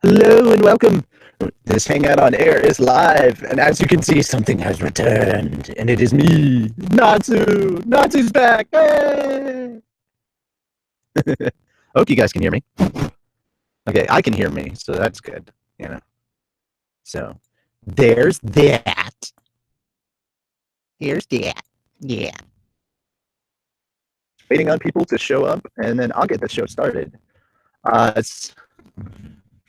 Hello and welcome. This Hangout on Air is live, and as you can see, something has returned, and it is me, Natsu. Natsu's back. Hey! Hope you guys can hear me. Okay, I can hear me, so that's good. You know. So there's that. Here's that. Yeah. Waiting on people to show up, and then I'll get the show started. It's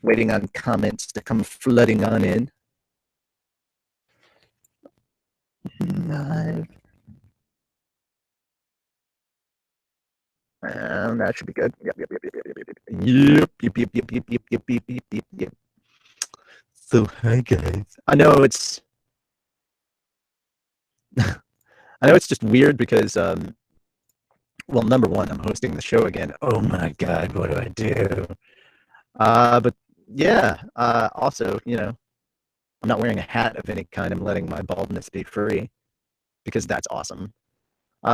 waiting on comments to come flooding on in. Live. That should be good. Yep. So hi guys. I know it's just weird because well, number one, I'm hosting the show again. Oh my god, what do I do? But yeah, also, I'm not wearing a hat of any kind. I'm letting my baldness be free because that's awesome.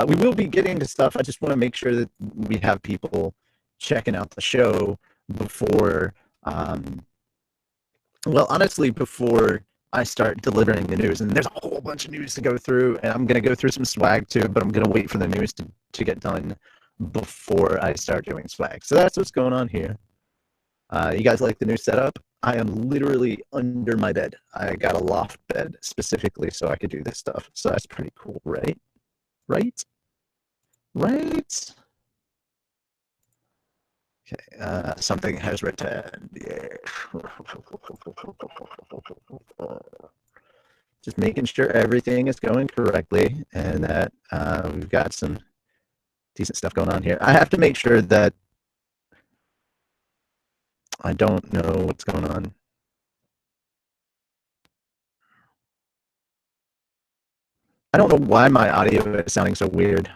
We will be getting to stuff. I just want to make sure that we have people checking out the show before, well, honestly, before I start delivering the news. And there's a whole bunch of news to go through, and I'm going to go through some swag too, but I'm going to wait for the news to get done before I start doing swag. So that's what's going on here. You guys like the new setup? I am literally under my bed. I got a loft bed specifically so I could do this stuff. So that's pretty cool, right? Right? Okay, something has returned. Yeah. Just making sure everything is going correctly and that we've got some decent stuff going on here. I have to make sure that I don't know what's going on. I don't know why my audio is sounding so weird.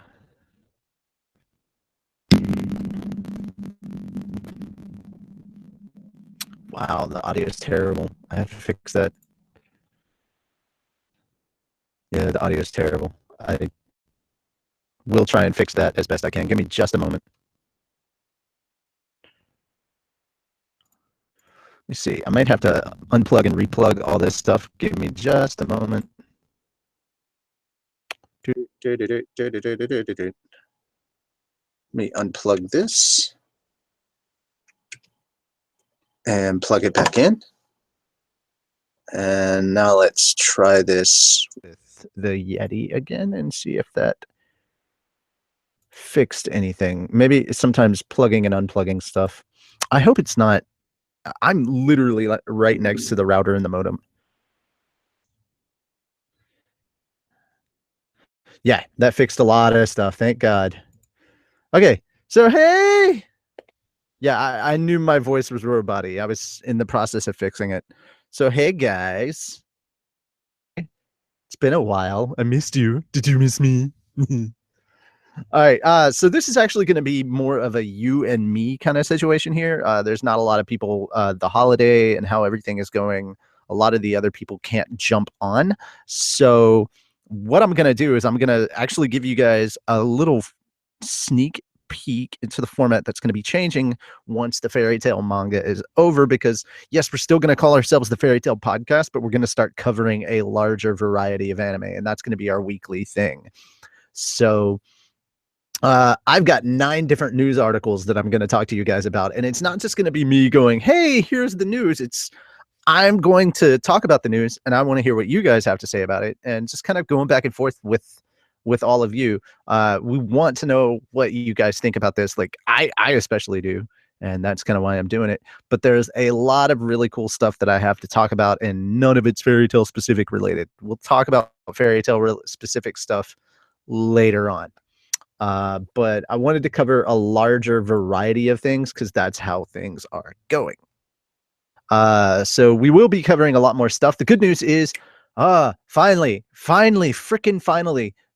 Wow, the audio is terrible. I have to fix that. Yeah, the audio is terrible. I will try and fix that as best I can. Give me just a moment. Let me see. I might have to unplug and replug all this stuff. Give me just a moment. Let me unplug this and plug it back in. And now let's try this with the Yeti again and see if that fixed anything. Maybe sometimes plugging and unplugging stuff. I hope it's not. I'm literally right next to the router and the modem. Yeah, that fixed a lot of stuff. Thank God. Okay, so hey. Yeah, I knew my voice was robot-y. I was in the process of fixing it. So hey guys. It's been a while. I missed you. Did you miss me? All right. So this is actually going to be more of a you and me kind of situation here. There's not a lot of people. The holiday and how everything is going, a lot of the other people can't jump on. So what I'm going to do is I'm going to actually give you guys a little sneak peek into the format that's going to be changing once the fairy tale manga is over, because yes, we're still going to call ourselves the Fairy Tale Podcast, but we're going to start covering a larger variety of anime, and that's going to be our weekly thing. So I've got 9 different news articles that I'm going to talk to you guys about, and it's not just going to be me going, hey, here's the news. I'm going to talk about the news, and I want to hear what you guys have to say about it, and just kind of going back and forth with all of you. We want to know what you guys think about this. Like I especially do, and that's kind of why I'm doing it. But there's a lot of really cool stuff that I have to talk about, and none of it's fairy tale specific related. We'll talk about fairy tale specific stuff later on. But I wanted to cover a larger variety of things because that's how things are going. So we will be covering a lot more stuff. The good news is, finally,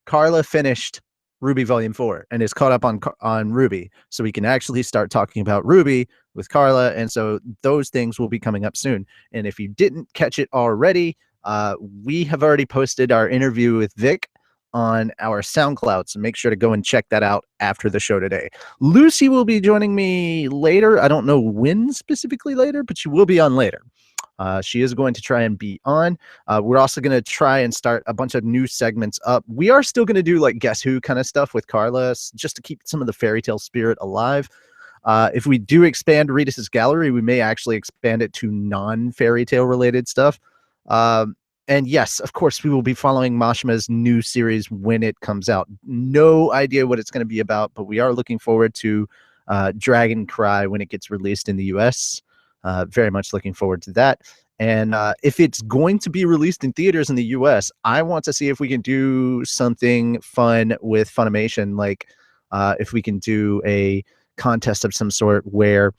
Carla finished Ruby Volume 4 and is caught up on Ruby. So we can actually start talking about Ruby with Carla. And so those things will be coming up soon. And if you didn't catch it already, we have already posted our interview with Vic on our SoundCloud, so make sure to go and check that out after the show today. Lucy will be joining me later. I don't know when specifically later, but she will be on later. She is going to try and be on. We're also going to try and start a bunch of new segments up. We are still going to do like Guess Who kind of stuff with Carla, just to keep some of the fairy tale spirit alive. If we do expand Reedus Gallery, we may actually expand it to non-fairy tale related stuff. And yes, of course, we will be following Mashima's new series when it comes out. No idea what it's going to be about, but we are looking forward to Dragon Cry when it gets released in the US. Very much looking forward to that. And if it's going to be released in theaters in the US, I want to see if we can do something fun with Funimation, like if we can do a contest of some sort where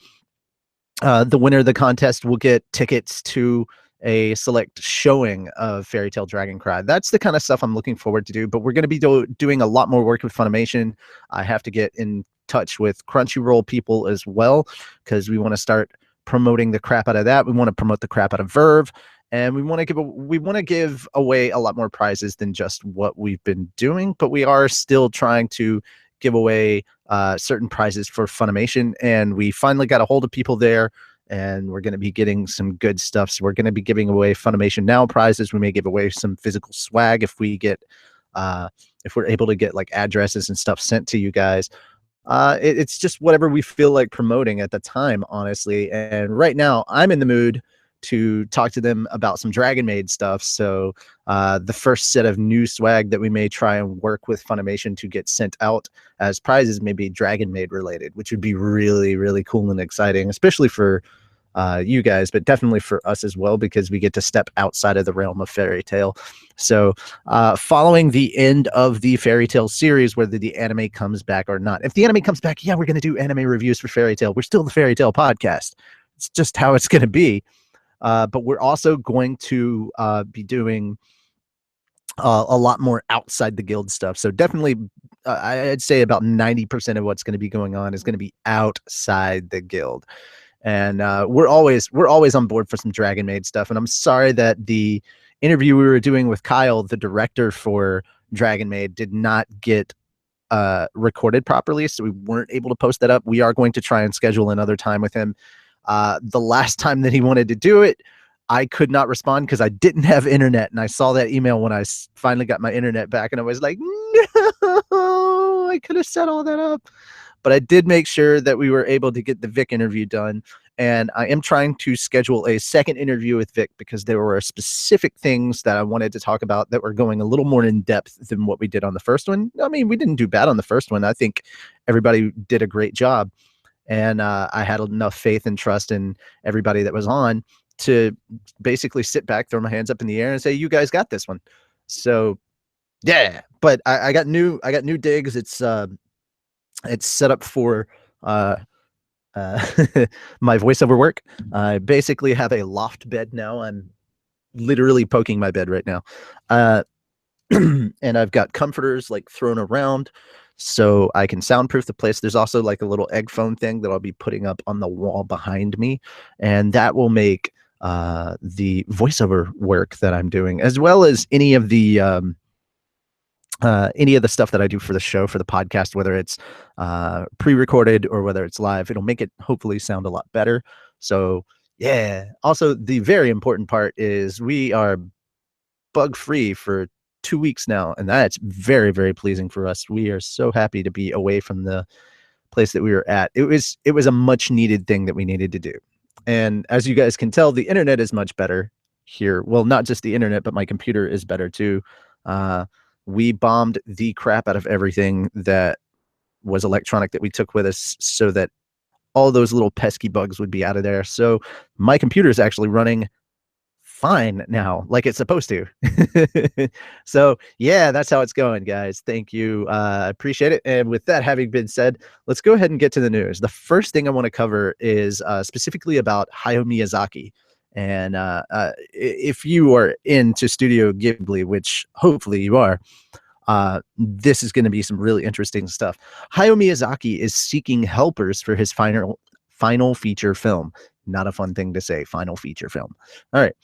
the winner of the contest will get tickets to a select showing of Fairy Tail Dragon Cry. That's the kind of stuff I'm looking forward to do, but we're going to be doing a lot more work with Funimation. I have to get in touch with Crunchyroll people as well, because we want to start promoting the crap out of that. We want to promote the crap out of Verve, and we want to give away a lot more prizes than just what we've been doing, but we are still trying to give away certain prizes for Funimation, and we finally got a hold of people there, and we're going to be getting some good stuff. So we're going to be giving away Funimation Now prizes. We may give away some physical swag if we get if we're able to get like addresses and stuff sent to you guys. It's just whatever we feel like promoting at the time, honestly. And right now I'm in the mood to talk to them about some Dragon Maid stuff. So the first set of new swag that we may try and work with Funimation to get sent out as prizes may be Dragon Maid related, which would be really, really cool and exciting, especially for you guys, but definitely for us as well, because we get to step outside of the realm of fairy tale. So following the end of the fairy tale series, whether the anime comes back or not, if the anime comes back, yeah, we're going to do anime reviews for fairy tale. We're still the fairy tale podcast. It's just how it's going to be. But we're also going to be doing a lot more outside the guild stuff. So definitely, I'd say about 90% of what's going to be going on is going to be outside the guild. And we're always on board for some Dragon Maid stuff. And I'm sorry that the interview we were doing with Kyle, the director for Dragon Maid, did not get recorded properly, so we weren't able to post that up. We are going to try and schedule another time with him. The last time that he wanted to do it, I could not respond because I didn't have internet, and I saw that email when I finally got my internet back, and I was like, no, I could have set all that up. But I did make sure that we were able to get the Vic interview done, and I am trying to schedule a second interview with Vic because there were specific things that I wanted to talk about that were going a little more in depth than what we did on the first one. I mean, we didn't do bad on the first one. I think everybody did a great job, and I had enough faith and trust in everybody that was on to basically sit back, throw my hands up in the air, and say, "You guys got this one." So, yeah. But I got new digs. It's set up for my voiceover work. I basically have a loft bed now. I'm literally poking my bed right now. And I've got comforters like thrown around so I can soundproof the place. There's also like a little egg phone thing that I'll be putting up on the wall behind me, and that will make the voiceover work that I'm doing, as well as any of the stuff that I do for the show, for the podcast, whether it's pre-recorded or whether it's live, it'll make it hopefully sound a lot better. So yeah. Also, the very important part is we are bug-free for 2 weeks now, and that's very, very pleasing for us. We are so happy to be away from the place that we were at. It was a much needed thing that we needed to do. And as you guys can tell, the internet is much better here. Well, not just the internet, but my computer is better too. We bombed the crap out of everything that was electronic that we took with us so that all those little pesky bugs would be out of there. So my computer is actually running fine now, like it's supposed to. So yeah, that's how it's going, guys. Thank you. I appreciate it. And with that having been said, let's go ahead and get to the news. The first thing I want to cover is specifically about Hayao Miyazaki. And if you are into Studio Ghibli, which hopefully you are, this is going to be some really interesting stuff. Hayao Miyazaki is seeking helpers for his final feature film. Not a fun thing to say, final feature film. All right.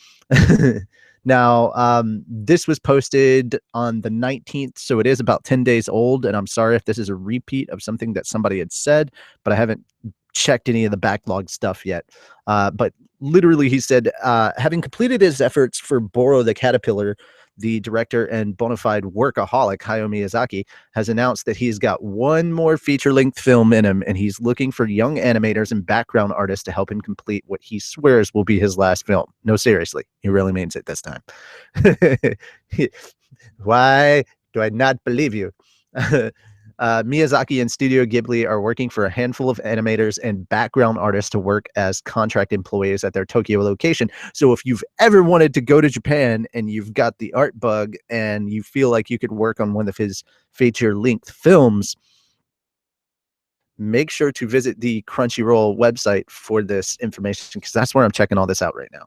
Now, this was posted on the 19th, so it is about 10 days old. And I'm sorry if this is a repeat of something that somebody had said, but I haven't checked any of the backlog stuff yet. But literally, he said, having completed his efforts for Boro the Caterpillar, the director and bona fide workaholic Hayao Miyazaki has announced that he's got one more feature-length film in him, and he's looking for young animators and background artists to help him complete what he swears will be his last film. No, seriously, he really means it this time. Why do I not believe you? Miyazaki and Studio Ghibli are working for a handful of animators and background artists to work as contract employees at their Tokyo location. So if you've ever wanted to go to Japan and you've got the art bug and you feel like you could work on one of his feature-length films, make sure to visit the Crunchyroll website for this information, because that's where I'm checking all this out right now.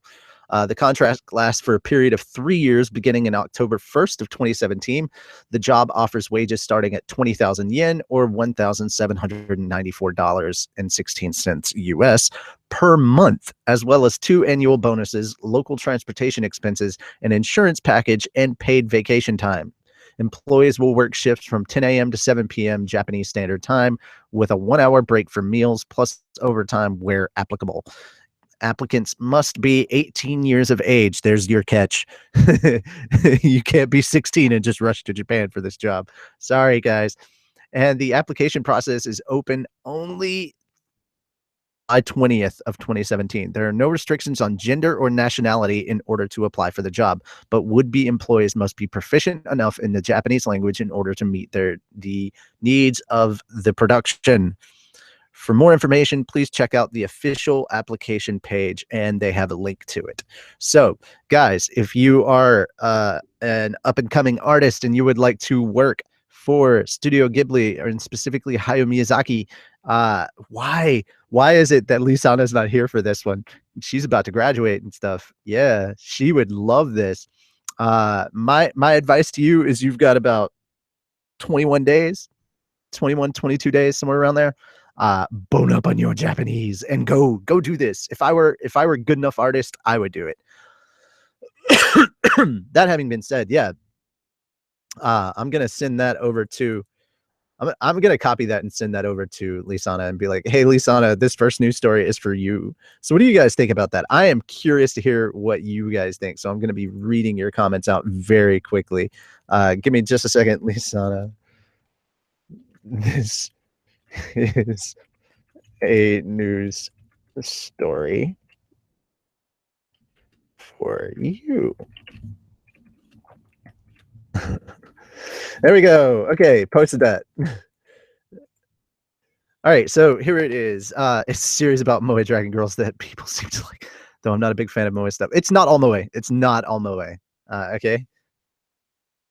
The contract lasts for a period of 3 years, beginning in October 1st of 2017. The job offers wages starting at 20,000 yen or $1,794.16 US per month, as well as 2 annual bonuses, local transportation expenses, an insurance package, and paid vacation time. Employees will work shifts from 10 a.m. to 7 p.m. Japanese Standard Time with a 1-hour break for meals plus overtime where applicable. Applicants must be 18 years of age. There's your catch. You can't be 16 and just rush to Japan for this job. Sorry, guys. And the application process is open only July 20th of 2017. There are no restrictions on gender or nationality in order to apply for the job, but would-be employees must be proficient enough in the Japanese language in order to meet the needs of the production. For more information, please check out the official application page, and they have a link to it. So, guys, if you are an up-and-coming artist and you would like to work for Studio Ghibli, or specifically Hayao Miyazaki, why is it that Lisana's not here for this one? She's about to graduate and stuff. Yeah, she would love this. My advice to you is you've got about 21 days, 21, 22 days, somewhere around there. Bone up on your Japanese and go do this. If I were a good enough artist, I would do it. That having been said, yeah, I'm gonna send that over to. I'm gonna copy that and send that over to Lisana and be like, "Hey, Lisana, this first news story is for you." So, what do you guys think about that? I am curious to hear what you guys think. So, I'm gonna be reading your comments out very quickly. Give me just a second, Lisana. This is a news story for you. There we go. Okay, posted that. All right, so here it is. It's a series about Moe Dragon Girls that people seem to like, though I'm not a big fan of Moe stuff. It's not all Moe. It's not all Moe. Okay.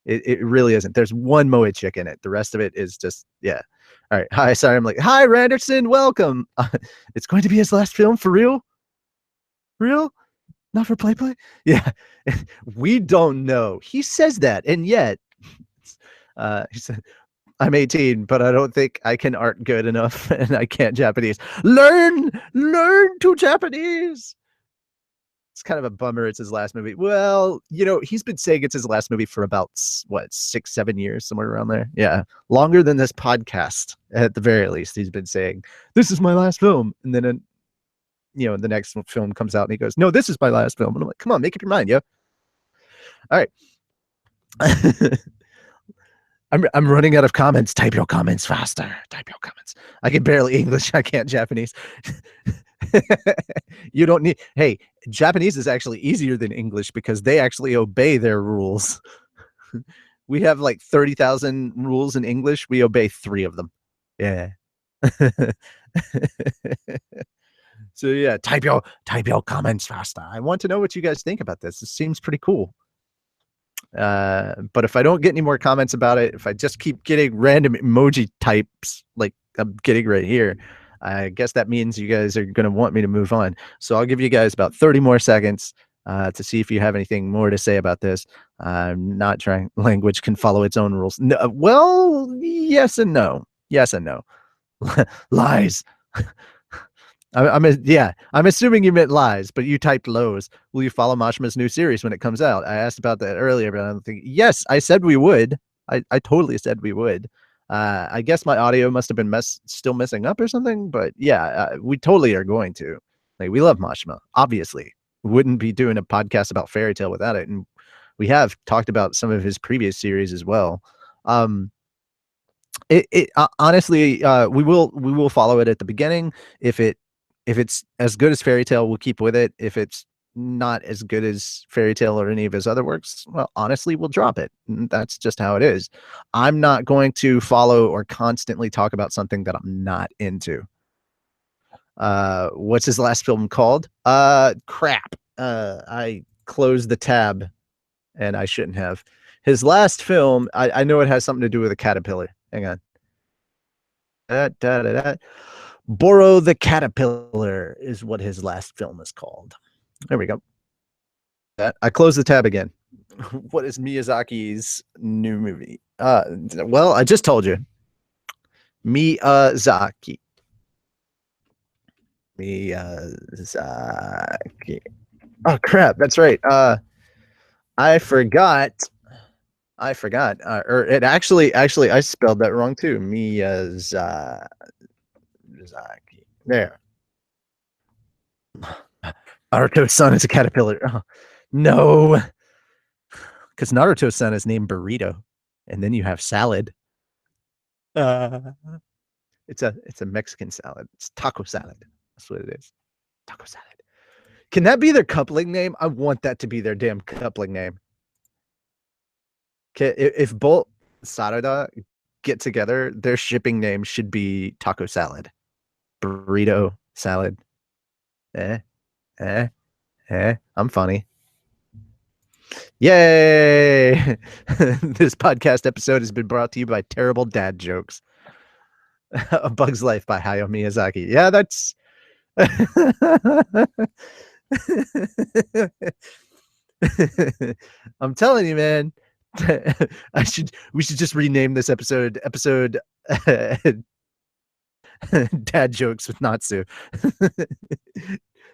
It really isn't. There's one Moe chick in it. The rest of it is just, yeah. All right. Hi, sorry. I'm like, hi, Randerson. Welcome. It's going to be his last film for real? Real? Not for play? Yeah. We don't know. He says that. And yet, he said, I'm 18, but I don't think I can art good enough and I can't Japanese. Learn to Japanese. It's kind of a bummer. It's his last movie. Well, you know, he's been saying it's his last movie for about, what, 6-7 years, somewhere around there. Yeah. Longer than this podcast, at the very least. He's been saying, this is my last film. And then, you know, the next film comes out and he goes, no, this is my last film. And I'm like, come on, make up your mind, yo. All right. I'm running out of comments. Type your comments faster. Type your comments. I can barely English. I can't Japanese. You don't need. Hey, Japanese is actually easier than English because they actually obey their rules. We have like 30,000 rules in English. We obey 3 of them. Yeah. So yeah, type your comments faster. I want to know what you guys think about this. This seems pretty cool. But if I don't get any more comments about it, if I just keep getting random emoji types like I'm getting right here, I guess that means you guys are going to want me to move on. So I'll give you guys about 30 more seconds to see if you have anything more to say about this. I'm not trying. Language can follow its own rules. No, well, yes and no. Yes and no. Lies. I'm assuming you meant lies, but you typed lows. Will you follow Mashima's new series when it comes out? I asked about that earlier, but I'm thinking, yes, I said we would. I totally said we would. I guess my audio must have been still messing up or something, but yeah, we totally are going to. Like, we love Mashima, obviously. We wouldn't be doing a podcast about Fairy Tail without it, and we have talked about some of his previous series as well. Honestly, we will follow it at the beginning. If it's as good as Fairy Tail, we'll keep with it. If it's not as good as Fairy Tail or any of his other works, well, honestly, we'll drop it. That's just how it is. I'm not going to follow or constantly talk about something that I'm not into. What's his last film called? Crap. I closed the tab and I shouldn't have. His last film, I know it has something to do with a caterpillar. Hang on. Boro the Caterpillar is what his last film is called. There we go. I closed the tab again. What is Miyazaki's new movie? Well, I just told you. Miyazaki. Oh crap, that's right. I forgot. Or it actually I spelled that wrong too. Miyazaki. There. Naruto's son is a caterpillar. Oh, no. Because Naruto's son is named Burrito. And then you have salad. It's a Mexican salad. It's taco salad. That's what it is. Taco salad. Can that be their coupling name? I want that to be their damn coupling name. Okay, if both Sarada get together, their shipping name should be taco salad. Burrito salad. I'm funny. Yay! This podcast episode has been brought to you by Terrible Dad Jokes. A Bug's Life by Hayao Miyazaki. Yeah, that's I'm telling you, man. We should just rename this episode Dad Jokes with Natsu.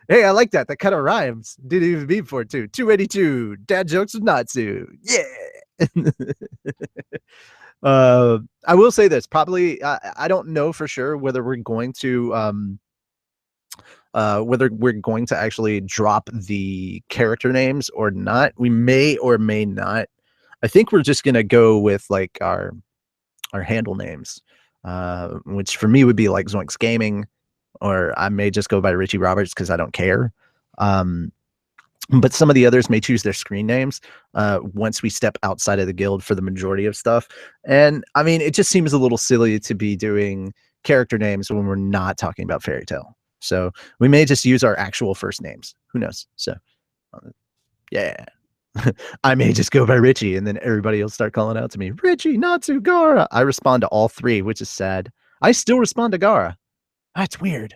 Hey, I like that. That kind of rhymes. Didn't even mean for it too. 282 Dad Jokes with Natsu. Yeah. I will say this. Probably, I don't know for sure whether we're going to actually drop the character names or not. We may or may not. I think we're just gonna go with like our handle names, which for me would be like Zoinks Gaming, or I may just go by Richie Roberts because I don't care. But some of the others may choose their screen names once we step outside of the guild for the majority of stuff. And I mean, it just seems a little silly to be doing character names when we're not talking about Fairy Tail. So we may just use our actual first names. Who knows? So yeah. I may just go by Richie, and then everybody will start calling out to me, Richie, Natsu, Gara. I respond to all three, which is sad. I still respond to Gara. That's weird.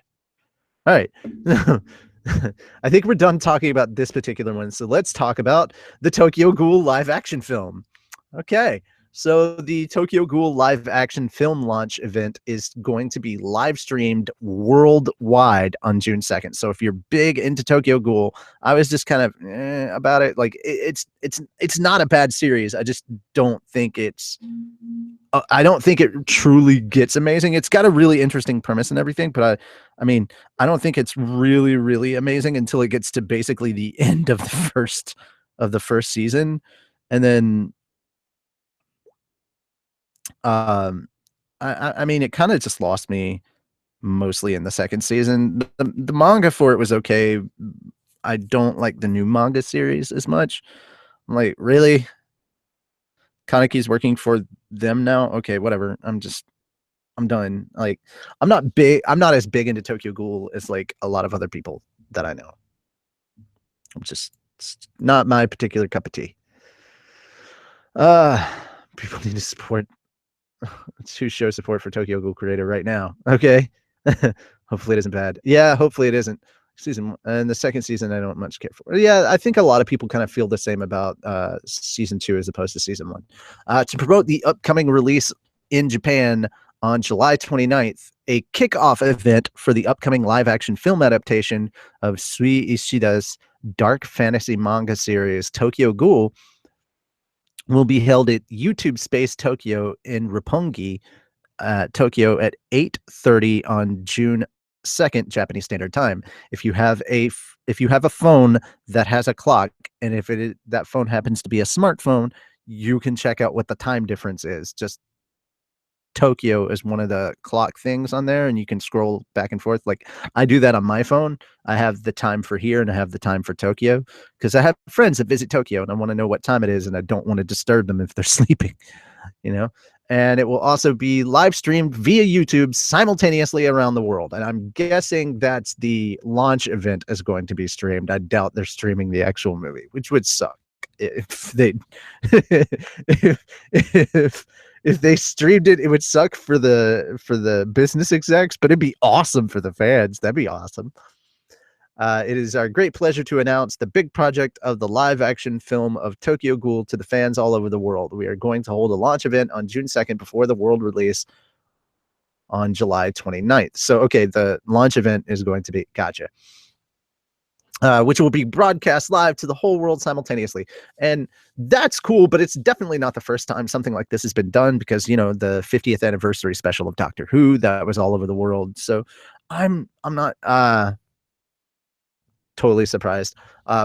All right. I think we're done talking about this particular one. So let's talk about the Tokyo Ghoul live action film. Okay. So the Tokyo Ghoul live action film launch event is going to be live streamed worldwide on June 2nd. So if you're big into Tokyo Ghoul, I was just kind of about it. Like it's not a bad series. I just don't think I don't think it truly gets amazing. It's got a really interesting premise and everything, but I mean, I don't think it's really, really amazing until it gets to basically the end of the first season. And then I mean, it kind of just lost me mostly in the second season. The manga for it was okay. I don't like the new manga series as much. I'm like, really? Kaneki's working for them now? Okay, whatever. I'm done. Like, I'm not as big into Tokyo Ghoul as like a lot of other people that I know. It's not my particular cup of tea. People need to support. To show support for Tokyo Ghoul Creator right now. Okay. Hopefully it isn't bad. Yeah, hopefully it isn't. Season and the second season I don't much care for. Yeah, I think a lot of people kind of feel the same about season 2 as opposed to season 1. To promote the upcoming release in Japan on July 29th, a kickoff event for the upcoming live-action film adaptation of Sui Ishida's dark fantasy manga series Tokyo Ghoul will be held at YouTube Space Tokyo in Roppongi, Tokyo at 8:30 on June 2nd Japanese Standard Time. If you have a phone that has a clock, and if that phone happens to be a smartphone, you can check out what the time difference is. Just Tokyo is one of the clock things on there, and you can scroll back and forth. Like, I do that on my phone. I have the time for here and I have the time for Tokyo, because I have friends that visit Tokyo and I want to know what time it is, and I don't want to disturb them if they're sleeping, you know. And it will also be live streamed via YouTube simultaneously around the world. And I'm guessing that's the launch event is going to be streamed. I doubt they're streaming the actual movie, which would suck if they if they streamed it. It would suck for the business execs, but it'd be awesome for the fans. That'd be awesome. It is our great pleasure to announce the big project of the live-action film of Tokyo Ghoul to the fans all over the world. We are going to hold a launch event on June 2nd before the world release on July 29th. So, okay, the launch event is going to be, gotcha, which will be broadcast live to the whole world simultaneously. And that's cool, but it's definitely not the first time something like this has been done, because, you know, the 50th anniversary special of Doctor Who, that was all over the world. So I'm not totally surprised.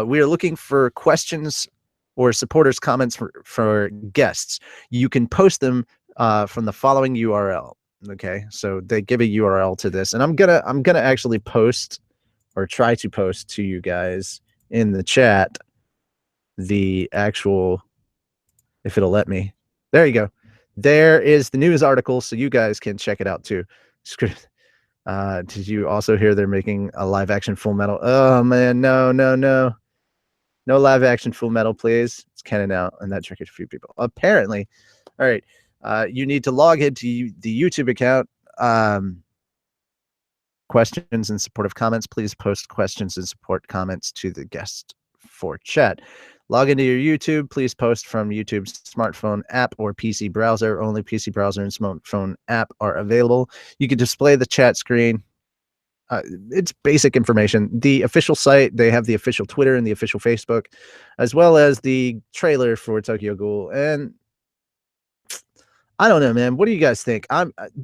We are looking for questions or supporters' comments for guests. You can post them from the following URL. Okay, so they give a URL to this, and I'm gonna actually post, or try to post to you guys in the chat, the actual, if it'll let me. There you go. There is the news article, so you guys can check it out too. Did you also hear they're making a live action Full Metal? Oh man, no live action Full Metal, please. It's canon now, and that triggered a few people. Apparently. All right. You need to log into the YouTube account. Questions and supportive comments. Please post questions and support comments to the guest for chat. Log into your YouTube. Please post from YouTube's smartphone app or PC browser. Only PC browser and smartphone app are available. You can display the chat screen. It's basic information. The official site, they have the official Twitter and the official Facebook, as well as the trailer for Tokyo Ghoul. And I don't know, man. What do you guys think?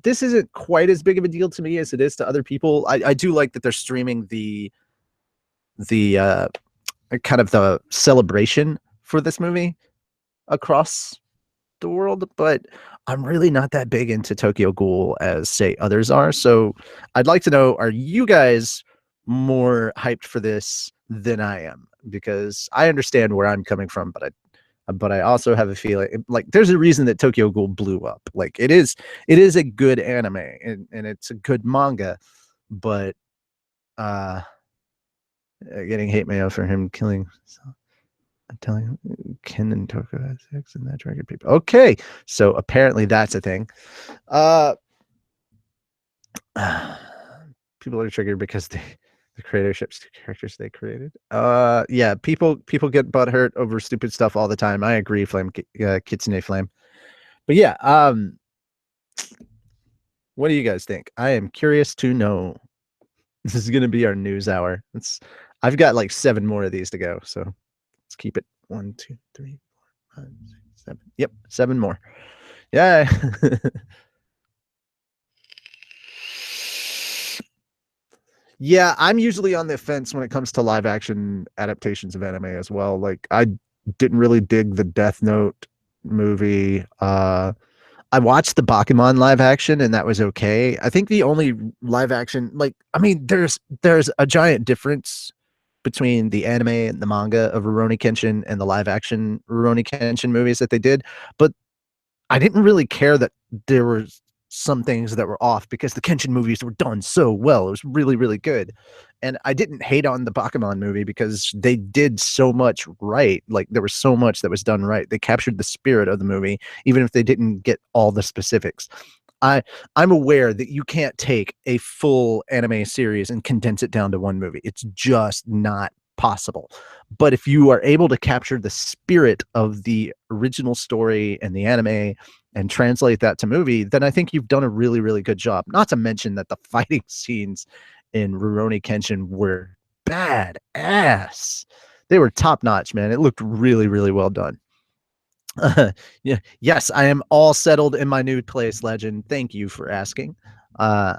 This isn't quite as big of a deal to me as it is to other people. I do like that they're streaming the kind of the celebration for this movie across the world, but I'm really not that big into Tokyo Ghoul as, say, others are. So I'd like to know, are you guys more hyped for this than I am? Because I understand where I'm coming from, but I also have a feeling like there's a reason that Tokyo Ghoul blew up. Like, it is a good anime, and it's a good manga, but getting hate mail for him killing. I'm telling you, Ken and Toko has sex, and that triggered people. Okay, so apparently that's a thing. People are triggered because the creator ships two characters they created. Yeah, people get butthurt over stupid stuff all the time. I agree, Flame, Kitsune Flame. But yeah, what do you guys think? I am curious to know. This is gonna be our news hour. I've got like 7 more of these to go, so let's keep it. 1, 2, 3, 4, 5, 6, 7. Yep, 7 more. Yeah. Yeah, I'm usually on the fence when it comes to live action adaptations of anime as well. Like, I didn't really dig the Death Note movie. I watched the Bakuman live action, and that was okay. I think the only live action, like, I mean, there's a giant difference between the anime and the manga of Rurouni Kenshin and the live action Rurouni Kenshin movies that they did, but I didn't really care that there were some things that were off, because the Kenshin movies were done so well. It was really, really good. And I didn't hate on the Bakuman movie because they did so much right. Like, there was so much that was done right. They captured the spirit of the movie, even if they didn't get all the specifics. I'm aware that you can't take a full anime series and condense it down to one movie. It's just not possible. But if you are able to capture the spirit of the original story and the anime and translate that to movie, then I think you've done a really, really good job. Not to mention that the fighting scenes in Rurouni Kenshin were badass. They were top notch, man. It looked really, really well done. Yeah, yes, I am all settled in my new place, Legend. Thank you for asking. Uh,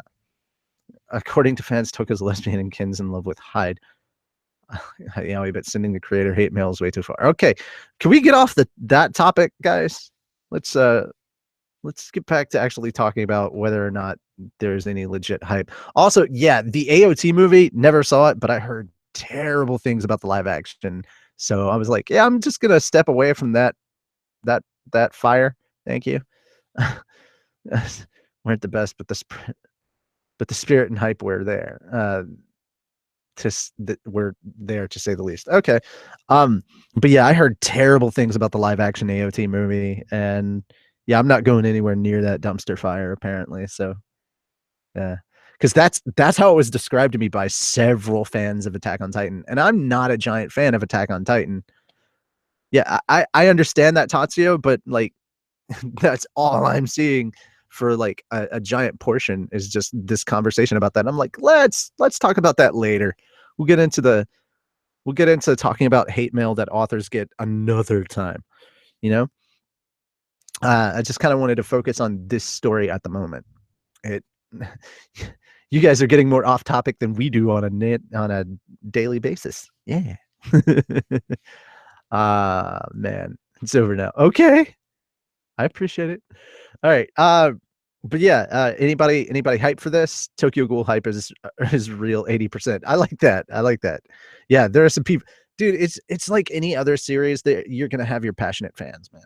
according to fans, Toka's lesbian and Kin's in love with Hyde. Yeah, but sending the creator hate mail is way too far. Okay, can we get off that topic, guys? Let's get back to actually talking about whether or not there's any legit hype. Also, yeah, the AOT movie, never saw it, but I heard terrible things about the live action. So I was like, yeah, I'm just gonna step away from that fire. Thank you. Weren't the best, but the spirit and hype were there. We're there to say the least. Okay. But yeah, I heard terrible things about the live action AOT movie, and yeah, I'm not going anywhere near that dumpster fire apparently. So yeah, because that's how it was described to me by several fans of Attack on Titan, and I'm not a giant fan of Attack on Titan. Yeah, I understand that, Tatsuo, but like that's all I'm seeing for like a giant portion is just this conversation about that. I'm like, let's talk about that later. We'll get into talking about hate mail that authors get another time. You know, I just kind of wanted to focus on this story at the moment. It, you guys are getting more off topic than we do on a daily basis. Yeah. Man, it's over now. Okay, I appreciate it. All right. But yeah, anybody hype for this? Tokyo Ghoul hype is real 80%. I like that. Yeah, there are some people, dude, it's like any other series that you're gonna have your passionate fans, man.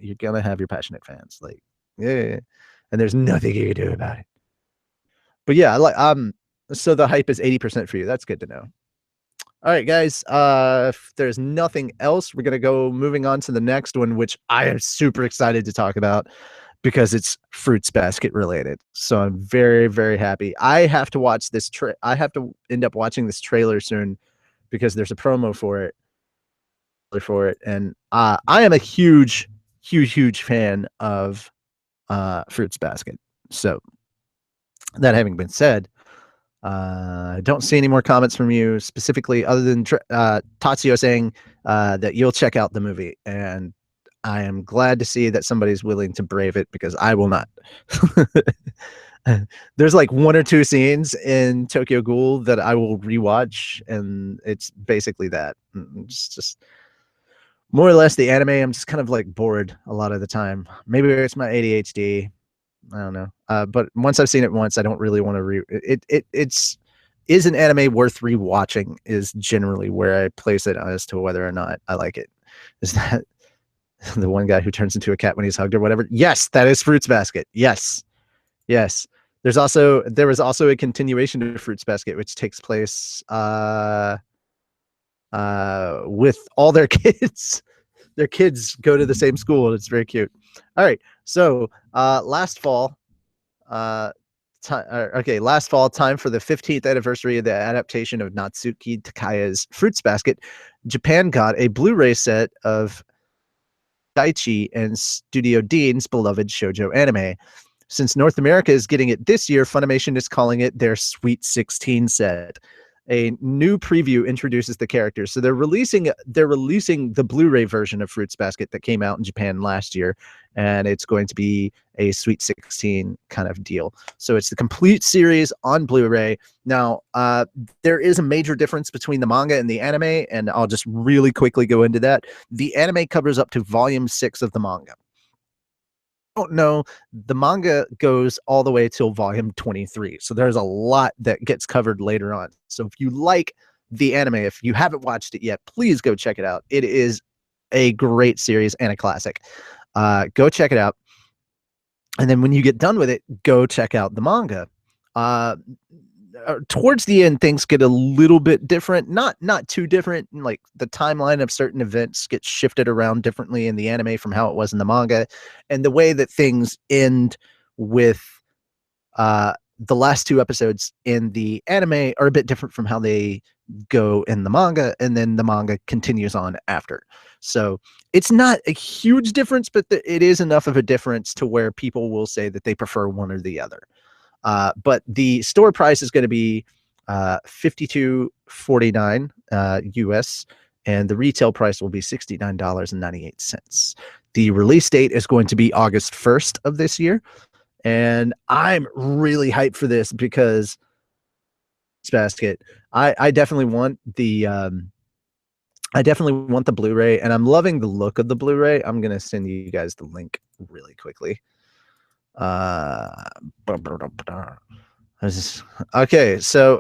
You're gonna have your passionate fans. Like, yeah, and there's nothing you can do about it. But yeah, so the hype is 80% for you. That's good to know. All right, guys. If there's nothing else, we're gonna go moving on to the next one, which I am super excited to talk about because it's Fruits Basket related. So I'm very, very happy. I have to watch this. I have to end up watching this trailer soon because there's a promo for it. And I am a huge, huge, huge fan of Fruits Basket. So that having been said, I don't see any more comments from you specifically, other than Tatsuo saying that you'll check out the movie, and I am glad to see that somebody's willing to brave it because I will not. There's like one or two scenes in Tokyo Ghoul that I will rewatch, and it's basically that. It's just more or less the anime. I'm just kind of like bored a lot of the time. Maybe it's my ADHD. I don't know. But once I've seen it once, I don't really want to is an anime worth rewatching is generally where I place it as to whether or not I like it. Is that the one guy who turns into a cat when he's hugged or whatever? Yes, that is Fruits Basket. Yes. There was also a continuation to Fruits Basket, which takes place with all their kids. Their kids go to the same school, and it's very cute. All right. So last fall, last fall, time for the 15th anniversary of the adaptation of Natsuki Takaya's Fruits Basket, Japan got a Blu-ray set of Daichi and Studio Dean's beloved shoujo anime. Since North America is getting it this year, Funimation is calling it their Sweet 16 set. A new preview introduces the characters. So they're releasing the Blu-ray version of Fruits Basket that came out in Japan last year, and it's going to be a Sweet 16 kind of deal. So it's the complete series on Blu-ray. Now, there is a major difference between the manga and the anime, and I'll just really quickly go into that. The anime covers up to volume 6 of the manga. Don't know, the manga goes all the way till volume 23, so there's a lot that gets covered later on. So if you like the anime, if you haven't watched it yet, please go check it out. It is a great series and a classic. Go check it out, and then when you get done with it, go check out the manga. Towards the end, things get a little bit different, not too different. Like the timeline of certain events gets shifted around differently in the anime from how it was in the manga, and the way that things end with the last two episodes in the anime are a bit different from how they go in the manga, and then the manga continues on after. So it's not a huge difference, but it is enough of a difference to where people will say that they prefer one or the other. But the store price is going to be $52.49 US, and the retail price will be $69.98. The release date is going to be August 1st of this year, and I'm really hyped for this because Basket. I definitely want the Blu-ray, and I'm loving the look of the Blu-ray. I'm gonna send you guys the link really quickly. Okay, so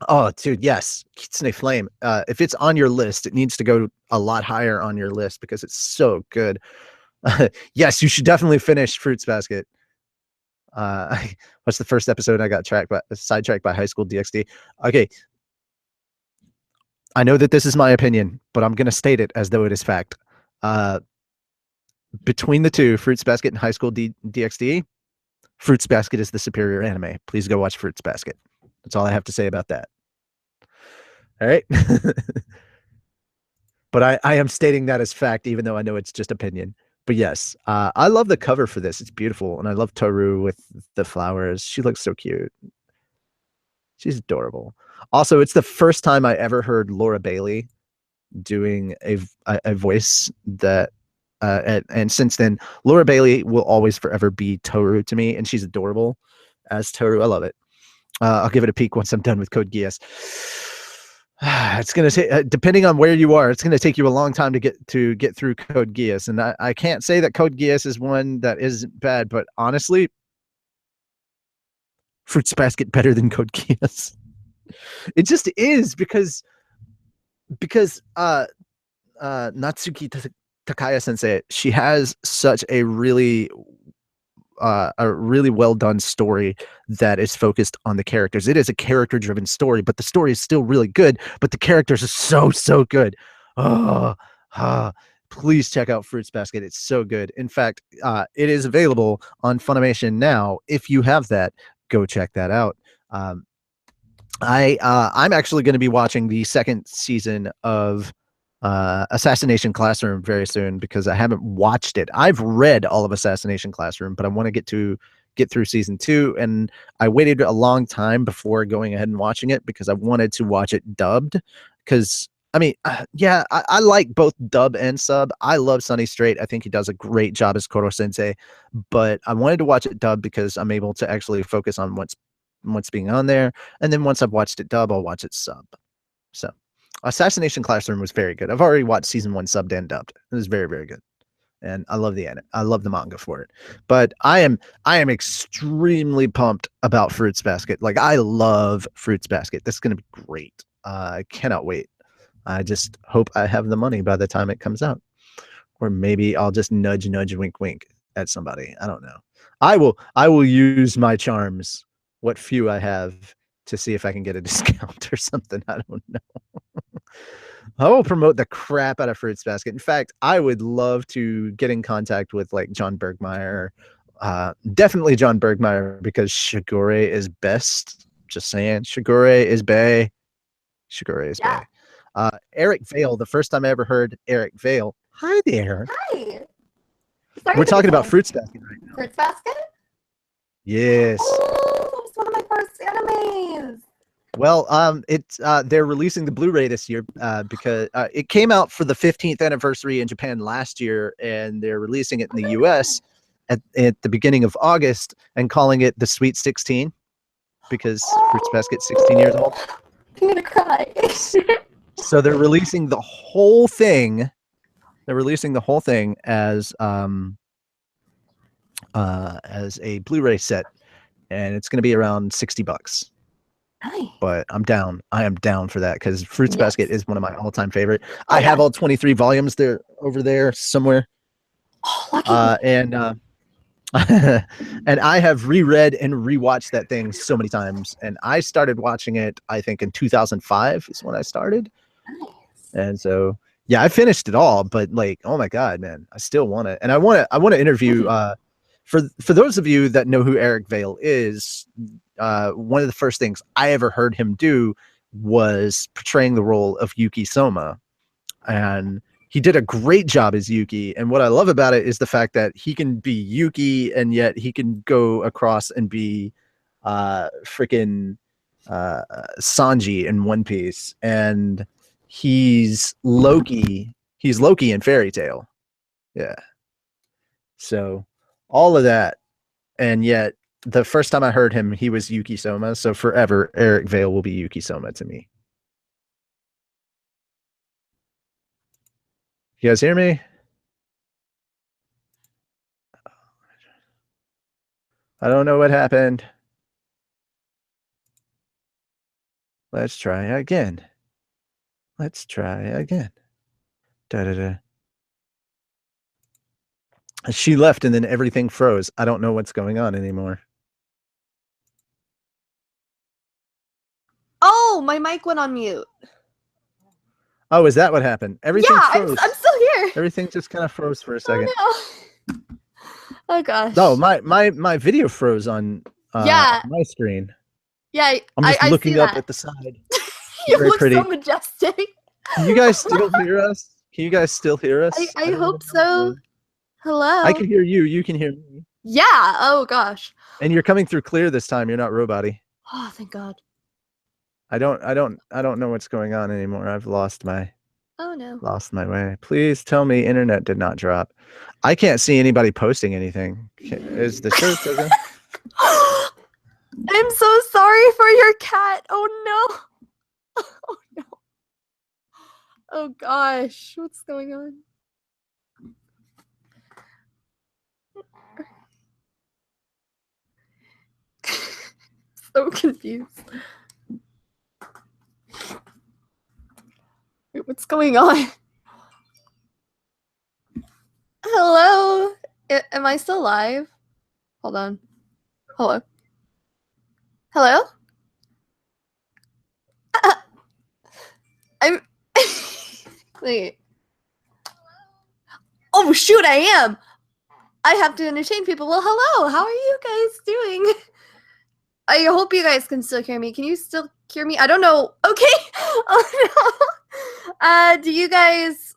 oh dude, yes, Kitsune Flame. If it's on your list, it needs to go a lot higher on your list because it's so good. Yes, you should definitely finish Fruits Basket. What's the first episode? I got sidetracked by High School DxD. Okay, I know that this is my opinion, but I'm gonna state it as though it is fact. Between the two, Fruits Basket and High School DxD, Fruits Basket is the superior anime. Please go watch Fruits Basket. That's all I have to say about that. All right. But I am stating that as fact, even though I know it's just opinion. But yes, I love the cover for this. It's beautiful. And I love Toru with the flowers. She looks so cute. She's adorable. Also, it's the first time I ever heard Laura Bailey doing a voice that, and since then, Laura Bailey will always forever be Toru to me. And she's adorable as Toru. I love it. I'll give it a peek once I'm done with Code Geass. It's gonna take, depending on where you are, it's gonna take you a long time to get through Code Geass, and I can't say that Code Geass is one that isn't bad, but honestly, Fruits Basket better than Code Geass. It just is because Natsuki Takaya Sensei, she has such a really well done story that is focused on the characters. It is a character driven story, but the story is still really good, but the characters are so good. Please check out Fruits Basket. It's so good. In fact, it is available on Funimation now. If you have that, go check that out. I'm actually going to be watching the second season of Assassination Classroom very soon because I haven't watched it. I've read all of Assassination Classroom, but I want to get through season 2, and I waited a long time before going ahead and watching it because I wanted to watch it dubbed. Because I mean, yeah, I like both dub and sub. I love Sunny Straight. I think he does a great job as Koro Sensei, but I wanted to watch it dubbed because I'm able to actually focus on what's being on there, and then once I've watched it dub, I'll watch it sub. So Assassination Classroom was very good. I've already watched season 1 subbed and dubbed. It was very, very good. And I love I love the manga for it. But I am extremely pumped about Fruits Basket. Like, I love Fruits Basket. This is going to be great. I cannot wait. I just hope I have the money by the time it comes out. Or maybe I'll just nudge, wink, wink at somebody. I don't know. I will use my charms, what few I have, to see if I can get a discount or something. I don't know. I will promote the crap out of Fruits Basket. In fact, I would love to get in contact with like John Bergmeyer. Definitely John Bergmeyer, because Shigure is best. Just saying. Shigure is bae. Shigure is bae. Eric Vale, the first time I ever heard Eric Vale. Hi there. Hi. We're talking about Fruits Basket right now. Fruits Basket? Yes. Oh, it's one of my first animes. Well, they're releasing the Blu-ray this year because it came out for the 15th anniversary in Japan last year, and they're releasing it in the US at the beginning of August and calling it the Sweet 16 because Fruits Basket's 16 years old. I'm gonna cry. So they're releasing the whole thing. They're releasing the whole thing as a Blu-ray set, and it's going to be around $60. Nice. But I'm down. I am down for that because Fruits Basket is one of my all-time favorite. Oh, I have all 23 volumes there over there somewhere. Oh, lucky. And and I have reread and rewatched that thing so many times. And I started watching it, I think, in 2005 is when I started. Nice. And so, yeah, I finished it all. But like, oh my god, man, I still want it. And I want to interview for those of you that know who Eric Vale is, one of the first things I ever heard him do was portraying the role of Yuki Soma, and he did a great job as Yuki. And what I love about it is the fact that he can be Yuki and yet he can go across and be freaking Sanji in One Piece, and he's Loki in Fairy Tail. Yeah. So all of that, and yet the first time I heard him, he was Yuki Soma. So forever, Eric Vale will be Yuki Soma to me. You guys hear me? I don't know what happened. Let's try again. Let's try again. Da-da-da. She left and then everything froze. I don't know what's going on anymore. Oh, my mic went on mute. Oh, is that what happened? Everything froze. I'm still here. Everything just kind of froze for a second. Oh, no. Oh gosh. No, my video froze on my screen. Yeah, I'm just I looking see up that. at the side. You Very look pretty. so majestic. Can you guys still hear us? Can you guys still hear us? I hope so. Hello. I can hear you. You can hear me. Yeah. Oh gosh. And you're coming through clear this time. You're not robot-y. Oh, thank God. I don't know what's going on anymore. I've lost my way. Please tell me internet did not drop. I can't see anybody posting anything. Is the show still? I'm so sorry for your cat. Oh no. Oh no. Oh gosh. What's going on? So confused. Wait, what's going on? Hello? Am I still live? Hold on. Hello? Hello? I'm... Wait. Oh, shoot, I am! I have to entertain people. Well, hello! How are you guys doing? I hope you guys can still hear me. Can you still hear me? I don't know. Okay. Oh, no. Do you guys...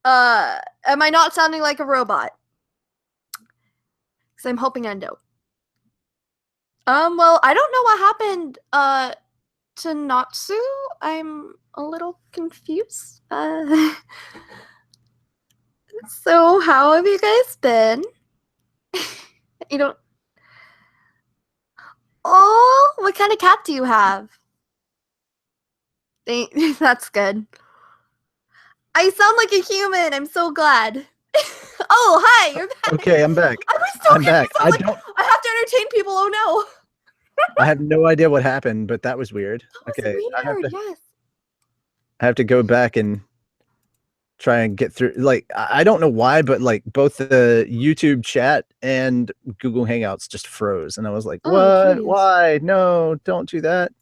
am I not sounding like a robot? Because I'm hoping I don't. Well, I don't know what happened, to Natsu. I'm a little confused. So how have you guys been? You don't... Oh, what kind of cat do you have? That's good. I sound like a human. I'm so glad. Oh, hi, you're back. Okay, I'm back. I'm back. I have to entertain people. Oh no. I have no idea what happened, but that was weird. That was Okay, weird, yes. I have to go back and try and get through. Like, I don't know why, but like both the YouTube chat and Google Hangouts just froze, and I was like, "What? Geez. Why? No, don't do that."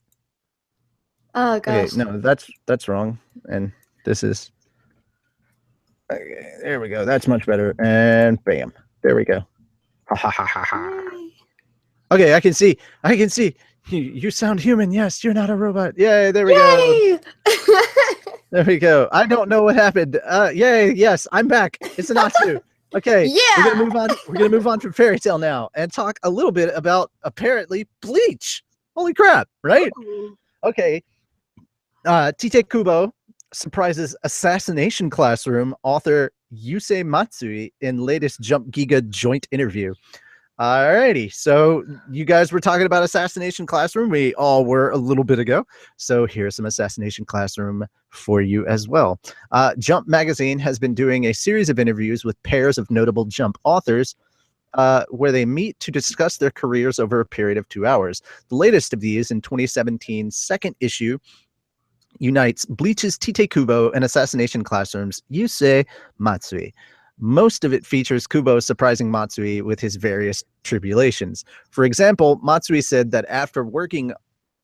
Oh gosh. Okay, no, that's wrong, and this is. Okay, there we go. That's much better, and bam, there we go. Ha ha ha ha ha. Yay. Okay, I can see. You sound human. Yes, you're not a robot. Yay, there we go. Yay! There we go. I don't know what happened. Yay, yes, I'm back. It's Natsu. Okay. Yeah. We're gonna move on from Fairy Tail now and talk a little bit about apparently Bleach. Holy crap, right? Ooh. Okay. Tite Kubo surprises Assassination Classroom author Yusei Matsui in latest Jump Giga joint interview. Alrighty, so you guys were talking about Assassination Classroom. We all were a little bit ago. So here's some Assassination Classroom for you as well. Jump Magazine has been doing a series of interviews with pairs of notable Jump authors where they meet to discuss their careers over a period of 2 hours. The latest of these in 2017's second issue unites Bleach's Tite Kubo and Assassination Classroom's Yusei Matsui. Most of it features Kubo surprising Matsui with his various tribulations. For example, Matsui said that after working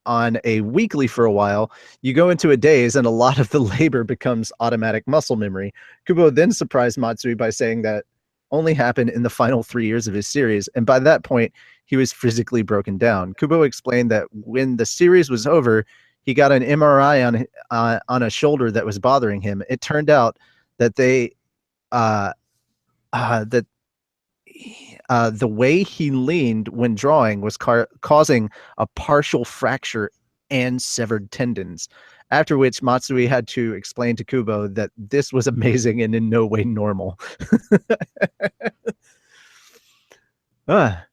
on a weekly for a while, you go into a daze and a lot of the labor becomes automatic muscle memory. Kubo then surprised Matsui by saying that only happened in the final 3 years of his series, and by that point, he was physically broken down. Kubo explained that when the series was over, he got an MRI on a shoulder that was bothering him. It turned out that the way he leaned when drawing was causing a partial fracture and severed tendons. After which Matsui had to explain to Kubo that this was amazing and in no way normal.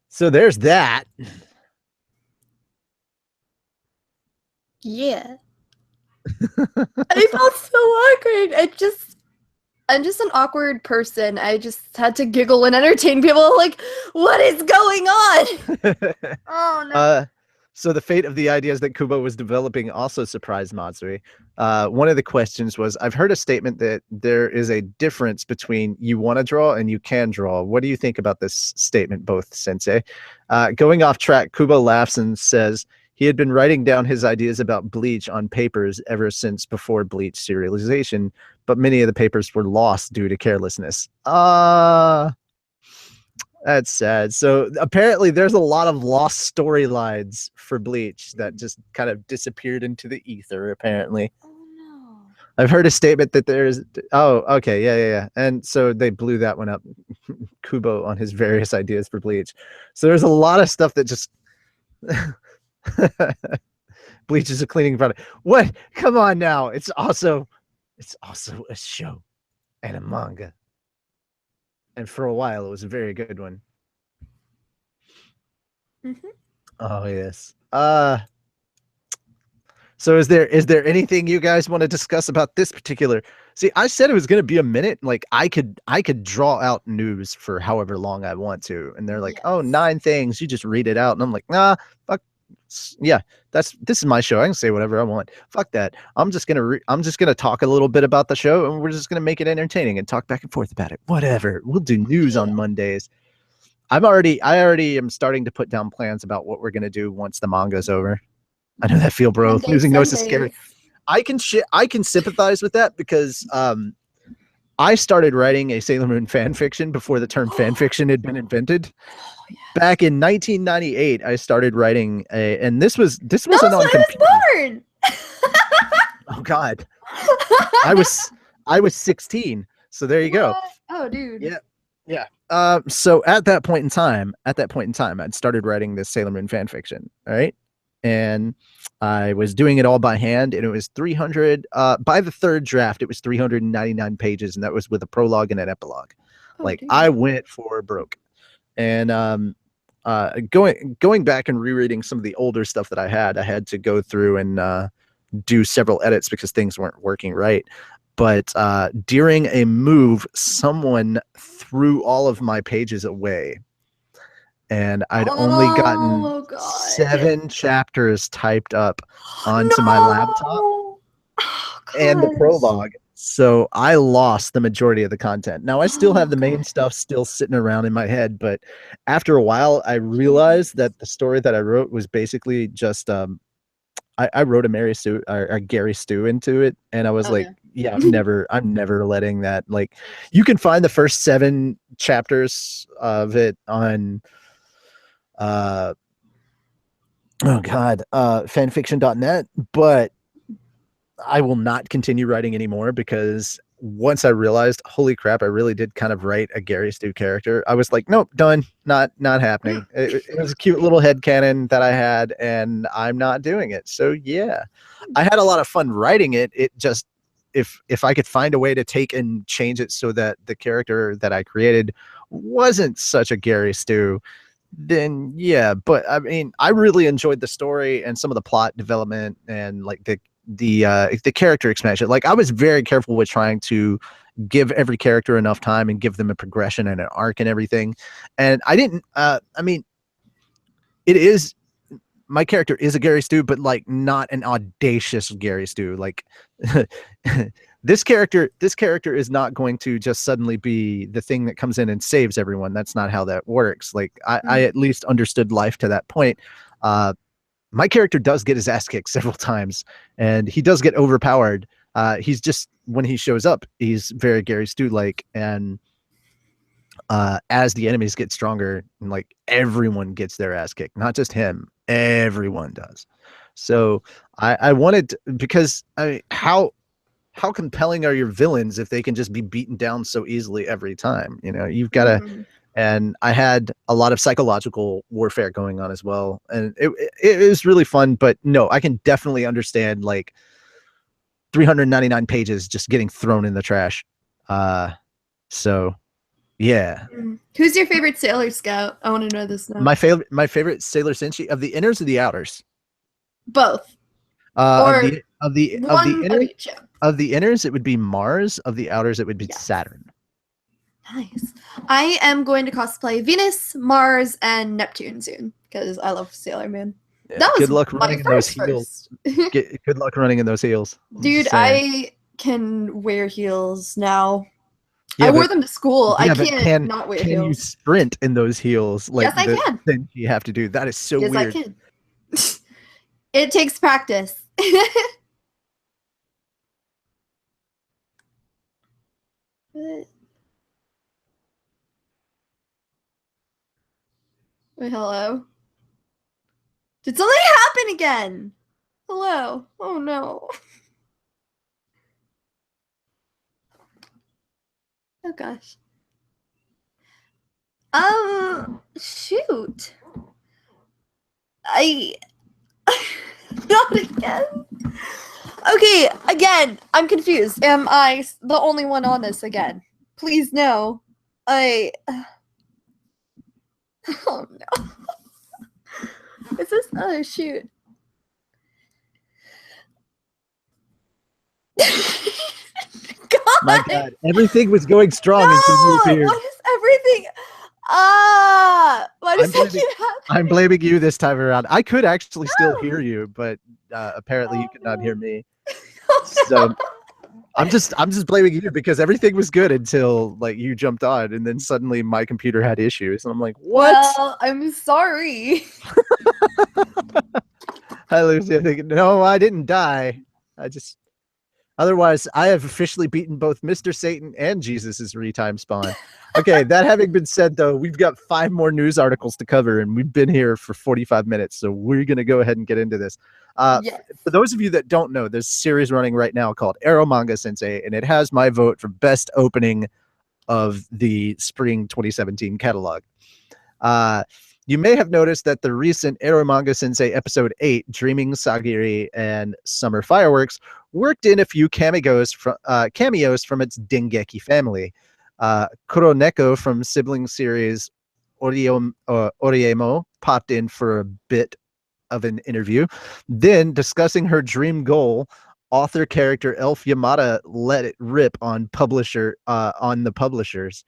So there's that. Yeah. I felt so awkward. I'm just an awkward person. I just had to giggle and entertain people. Like, what is going on? Oh no. So the fate of the ideas that Kubo was developing also surprised Matsui. One of the questions was, I've heard a statement that there is a difference between you want to draw and you can draw. What do you think about this statement, both sensei? Going off track, Kubo laughs and says he had been writing down his ideas about Bleach on papers ever since before Bleach serialization, but many of the papers were lost due to carelessness. That's sad. So apparently there's a lot of lost storylines for Bleach that just kind of disappeared into the ether, apparently. Oh no. I've heard a statement that there's... Oh, okay. Yeah. And so they blew that one up. Kubo on his various ideas for Bleach. So there's a lot of stuff that just... Bleach is a cleaning product. What? Come on now. It's also a show and a manga. And for a while, it was a very good one. Mm-hmm. Oh yes. So is there anything you guys want to discuss about this particular? See, I said it was going to be a minute. Like I could draw out news for however long I want to, and they're like, Yes. "Oh, 9 things." You just read it out, and I'm like, "Nah, fuck. Yeah, this is my show. I can say whatever I want. Fuck that. I'm just gonna talk a little bit about the show, and we're just gonna make it entertaining and talk back and forth about it. Whatever. We'll do news on Mondays." I already am starting to put down plans about what we're gonna do once the manga's over. I know that feel, bro. Monday, Losing notes is Sundays. scary. I can sympathize with that because I started writing a Sailor Moon fan fiction before the term fan fiction had been invented. Oh, yeah. Back in 1998, I started writing and this wasn't That on was when I computer. was born. Oh God, I was 16. So there you go. What? Oh, dude. Yeah. So at that point in time, I'd started writing this Sailor Moon fan fiction. All right. And I was doing it all by hand, and it was 300 by the third draft, it was 399 pages, and that was with a prologue and an epilogue. Oh, Like dude. I went for broke. And going back and rereading some of the older stuff that I had to go through and do several edits because things weren't working right. But during a move, someone threw all of my pages away. And I'd only gotten Oh, God. 7 chapters typed up onto my laptop Oh, and the Chris. prologue. So I lost the majority of the content. Now I still have the main stuff still sitting around in my head, but after a while I realized that the story that I wrote was basically just I wrote a Mary Sue or Gary Stu into it, and I was Oh, like, yeah. I'm never letting that. Like, you can find the first 7 chapters of it on fanfiction.net, but I will not continue writing anymore because once I realized, holy crap, I really did kind of write a Gary Stu character. I was like, nope, done, not happening. It was a cute little headcanon that I had, and I'm not doing it. So yeah, I had a lot of fun writing it. It just, if I could find a way to take and change it so that the character that I created wasn't such a Gary Stu, then yeah. But I mean, I really enjoyed the story and some of the plot development and like the character expansion. Like I was very careful with trying to give every character enough time and give them a progression and an arc and everything. And I didn't I mean, my character is a Gary Stu, but like not an audacious Gary Stu. Like this character is not going to just suddenly be the thing that comes in and saves everyone. That's not how that works. Like I at least understood life to that point. My character does get his ass kicked several times, and he does get overpowered. He's just, when he shows up, he's very Gary Stu like, and as the enemies get stronger, and like everyone gets their ass kicked, not just him, everyone does. So I wanted to, because I mean, how compelling are your villains if they can just be beaten down so easily every time? You know, you've got to. Mhm. And I had a lot of psychological warfare going on as well, and it was really fun. But no, I can definitely understand like 399 pages just getting thrown in the trash. So yeah. Who's your favorite Sailor Scout? I want to know this now. My favorite Sailor Senshi of the inners or the outers? Both. Of Or the of the of one the of inners, each. Yeah. of the inners, it would be Mars. Of the outers, it would be Yes. Saturn. Nice. I am going to cosplay Venus, Mars, and Neptune soon because I love Sailor Moon. Yeah, That was good luck my running in those first. heels. Good luck running in those heels. I'm Dude, just saying. I can wear heels now. Yeah, I wore but- them to school. yeah, I but can't not wear Can you heels. sprint in those heels? Like Yes, I can. Then you have to do that. Is so Yes, weird. I can. It takes practice. Wait, hello? Did something happen again? Hello? Oh no. Oh gosh. Shoot. Not again. Okay, again, I'm confused. Am I the only one on this again? Please no. Oh no. Is this? Oh shoot. God. My God, everything was going strong until you No! appeared. What is everything? Why does that keep happening? I'm blaming you this time around. I could actually still hear you, but apparently you could not hear me. So I'm just blaming you because everything was good until like you jumped on, and then suddenly my computer had issues, and I'm like, what? Well, I'm sorry. Hi, Lucy. I think no, I didn't die. Otherwise, I have officially beaten both Mr. Satan and Jesus's retime spawn. Okay, that having been said, though, we've got 5 more news articles to cover, and we've been here for 45 minutes, so we're going to go ahead and get into this. Yes. For those of you that don't know, there's a series running right now called Arrow Manga Sensei, and it has my vote for best opening of the spring 2017 catalog. You may have noticed that the recent Arrow Manga Sensei episode 8, Dreaming Sagiri and Summer Fireworks, worked in a few cameos from its Dengeki family. Kuroneko from sibling series Oriemo popped in for a bit of an interview. Then, discussing her dream goal, author character Elf Yamada let it rip on the publishers.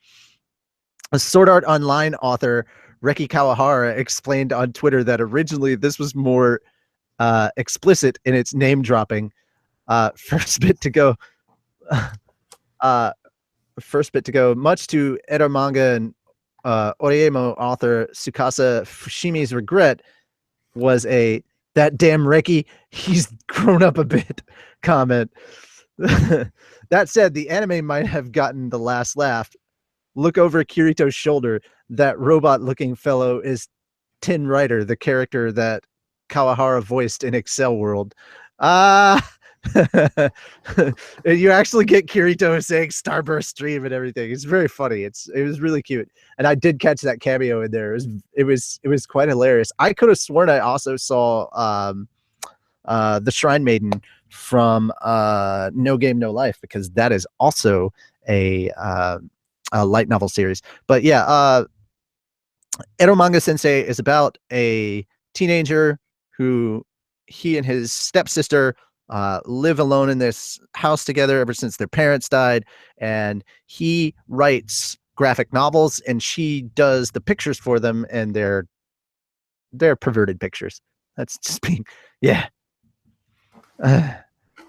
A Sword Art Online author Reki Kawahara explained on Twitter that originally this was more explicit in its name dropping. First bit to go, much to Edo manga and Oriemo author Tsukasa Fushimi's regret, was that damn Reki, he's grown up a bit comment. That said, the anime might have gotten the last laugh. Look over Kirito's shoulder. That robot-looking fellow is Tin Rider, the character that Kawahara voiced in Excel World. You actually get Kirito saying Starburst Dream and everything. It's very funny. It was really cute, and I did catch that cameo in there. It was quite hilarious. I could have sworn I also saw the Shrine Maiden from No Game No Life, because that is also a light novel series. But yeah, Edo Manga Sensei is about a teenager who he and his stepsister live alone in this house together ever since their parents died, and he writes graphic novels and she does the pictures for them, and they're perverted pictures. That's just being, yeah.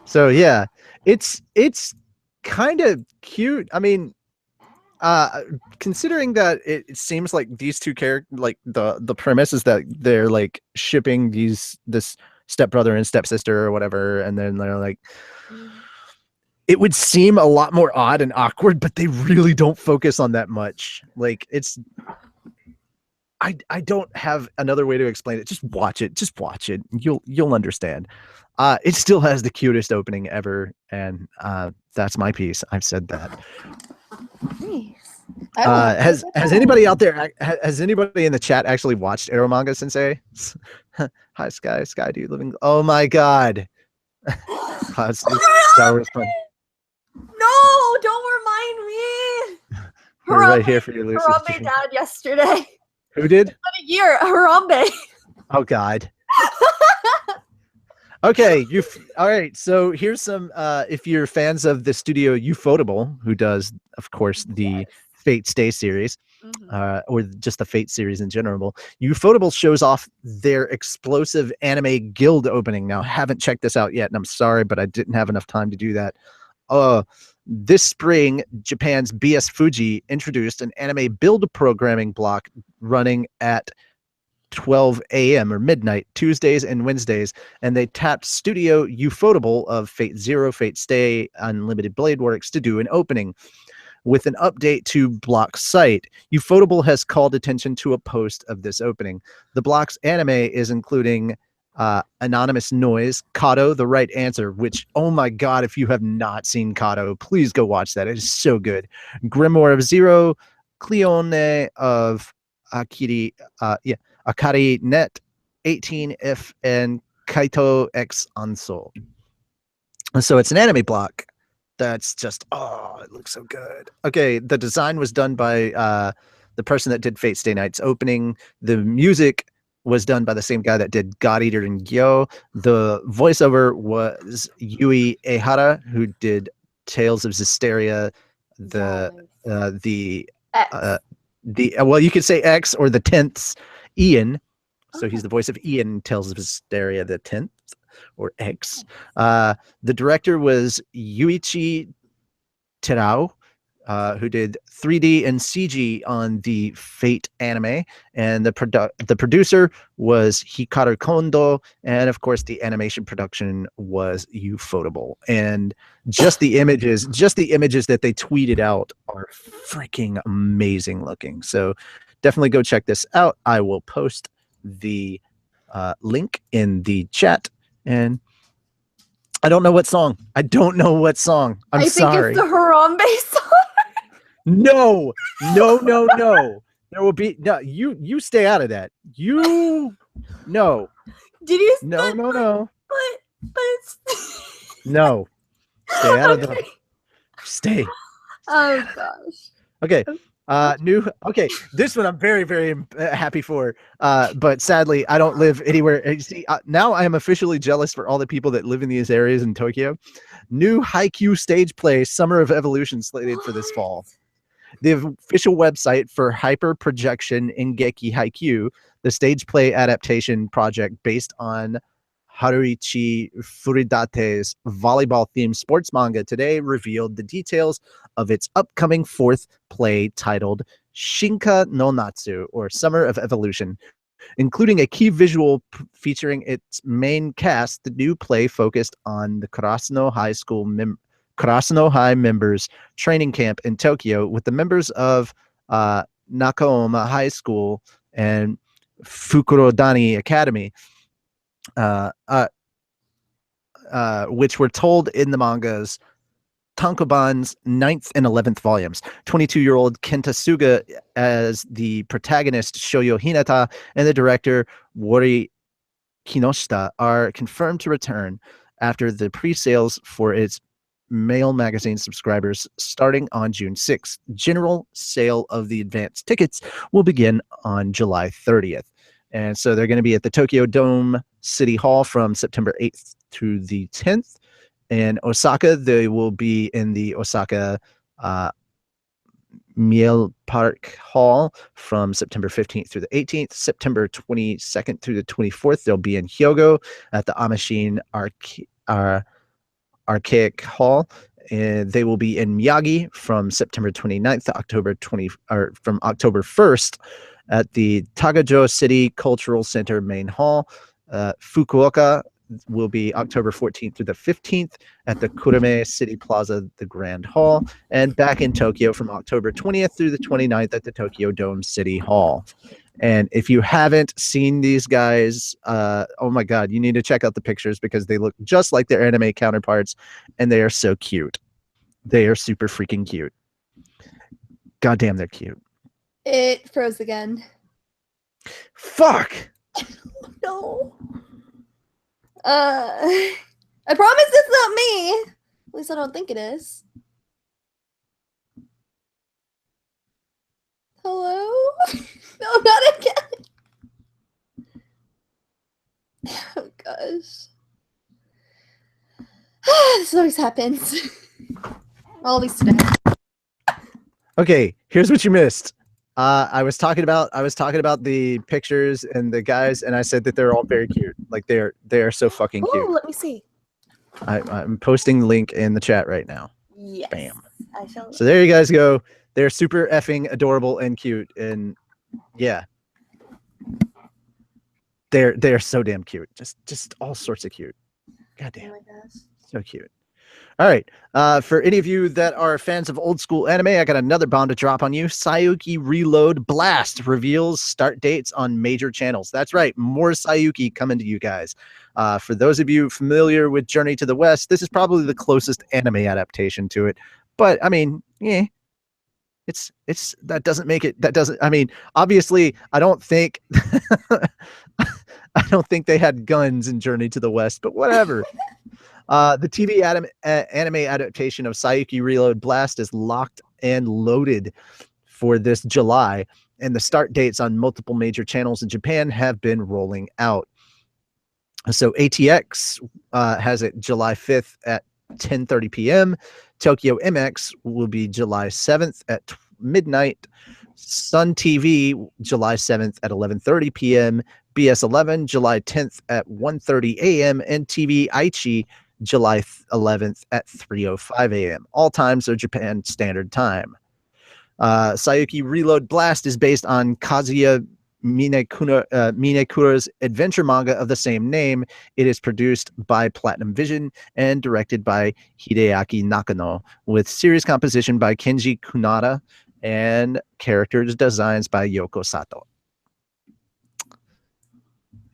So yeah, it's kind of cute. I mean, considering that it seems like these two characters, like the premise is that they're like shipping this stepbrother and stepsister or whatever, and then they're like, it would seem a lot more odd and awkward, but they really don't focus on that much. Like it's, I don't have another way to explain it. Just watch it. Just watch it. You'll understand. It still has the cutest opening ever, and that's my piece. I've said that. Nice. Has anybody out there? Has anybody in the chat actually watched Arrow Manga Sensei? Hi, Sky. Sky, do you live in? Oh my God. Star Wars fun. No, don't remind me. We're right here for you, Lucy. Harambe died yesterday. Who did? What a year, Harambe. Oh God. Okay, all right. So here's some. If you're fans of the studio Ufotable, who does, of course, the Fate Stay series, or just the Fate series in general, Ufotable shows off their explosive anime guild opening. Now, I haven't checked this out yet, and I'm sorry, but I didn't have enough time to do that. This spring, Japan's BS Fuji introduced an anime build programming block running at 12 a.m. or midnight, Tuesdays and Wednesdays, and they tapped Studio Ufotable of Fate Zero, Fate Stay, Unlimited Blade Works to do an opening. With an update to Block's site, Ufotable has called attention to a post of this opening. The Block's anime is including Anonymous Noise, Kato, The Right Answer, which, oh my God, if you have not seen Kato, please go watch that. It is so good. Grimoire of Zero, Cleone of Akari Net, 18F, and Kaito X Anso. So it's an anime block that's just, oh, it looks so good. Okay, the design was done by the person that did Fate Stay Night's opening. The music was done by the same guy that did God Eater and Gyo. The voiceover was Yui Ehara, who did Tales of Zestiria, well, you could say X, or the 10th Ian. So he's the voice of Ian in Tales of Zestiria, the 10th, or X. The director was Yuichi Terao, who did 3D and CG on the Fate anime, and the producer was Hikaru Kondo, and of course the animation production was Ufotable. And just the images that they tweeted out are freaking amazing looking. So definitely go check this out. I will post the link in the chat. And I don't know what song. I'm sorry. I think it's the Harambe song. No. There will be no. You stay out of that. No. Did you? No. But it's... No. Stay out of the. Stay. Oh gosh. Okay. Okay, this one I'm very, very happy for, but sadly I don't live anywhere. You see, now I am officially jealous for all the people that live in these areas in Tokyo. New Haikyuu stage play Summer of Evolution slated for this fall. The official website for Hyper Projection Ingeki Haikyuu, the stage play adaptation project based on Haruichi Furidate's volleyball-themed sports manga, today revealed the details of its upcoming fourth play titled Shinka no Natsu, or Summer of Evolution. Including a key visual featuring its main cast, the new play focused on the Karasuno High members' training camp in Tokyo, with the members of Nakaoma High School and Fukurodani Academy, which were told in the manga's Tankoban's 9th and 11th volumes. 22-year-old Kenta Suga as the protagonist Shoyo Hinata and the director Wari Kinoshita are confirmed to return after the pre-sales for its Mail magazine subscribers starting on June 6th. General sale of the advanced tickets will begin on July 30th. And so they're going to be at the Tokyo Dome City Hall from September 8th through the 10th. In Osaka, they will be in the Osaka Miele Park Hall from September 15th through the 18th. September 22nd through the 24th, they'll be in Hyogo at the Amashin Archaic Hall. And they will be in Miyagi from September 29th to October 1st at the Tagajo City Cultural Center Main Hall. Fukuoka, will be October 14th through the 15th at the Kurame City Plaza, the Grand Hall, and back in Tokyo from October 20th through the 29th at the Tokyo Dome City Hall. And if you haven't seen these guys, oh my God, you need to check out the pictures because they look just like their anime counterparts, and they are so cute. They are super freaking cute. Goddamn, they're cute. It froze again. Fuck! No. I promise it's not me. At least I don't think it is. Hello? No, not again. Oh gosh. This always happens. All these today. Okay, here's what you missed. I was talking about the pictures and the guys, and I said that they're all very cute. Like they are so fucking cute. Ooh, let me see. I'm posting the link in the chat right now. Yes. Bam. I shall. So there you guys go. They're super effing adorable and cute, and yeah, they're so damn cute. Just all sorts of cute. God Oh damn, my gosh. so cute. All right. For any of you that are fans of old school anime, I got another bomb to drop on you. Sayuki Reload Blast reveals start dates on major channels. That's right. More Sayuki coming to you guys. For those of you familiar with Journey to the West, this is probably the closest anime adaptation to it. But I mean, yeah, it's that doesn't make it. That doesn't. I mean, obviously, I don't think I don't think they had guns in Journey to the West, but whatever. The TV anime adaptation of Sayuki Reload Blast is locked and loaded for this July, and the start dates on multiple major channels in Japan have been rolling out. So ATX has it July 5th at 10:30 p.m. Tokyo MX will be July 7th at midnight. Sun TV July 7th at 11:30 p.m. BS11 July 10th at 1:30 a.m. and TV Aichi July 11th at 3:05 a.m. All times are Japan Standard Time. Sayuki Reload Blast is based on Kazuya Minekura's adventure manga of the same name. It is produced by Platinum Vision and directed by Hideaki Nakano, with series composition by Kenji Kunada and characters designs by Yoko Sato.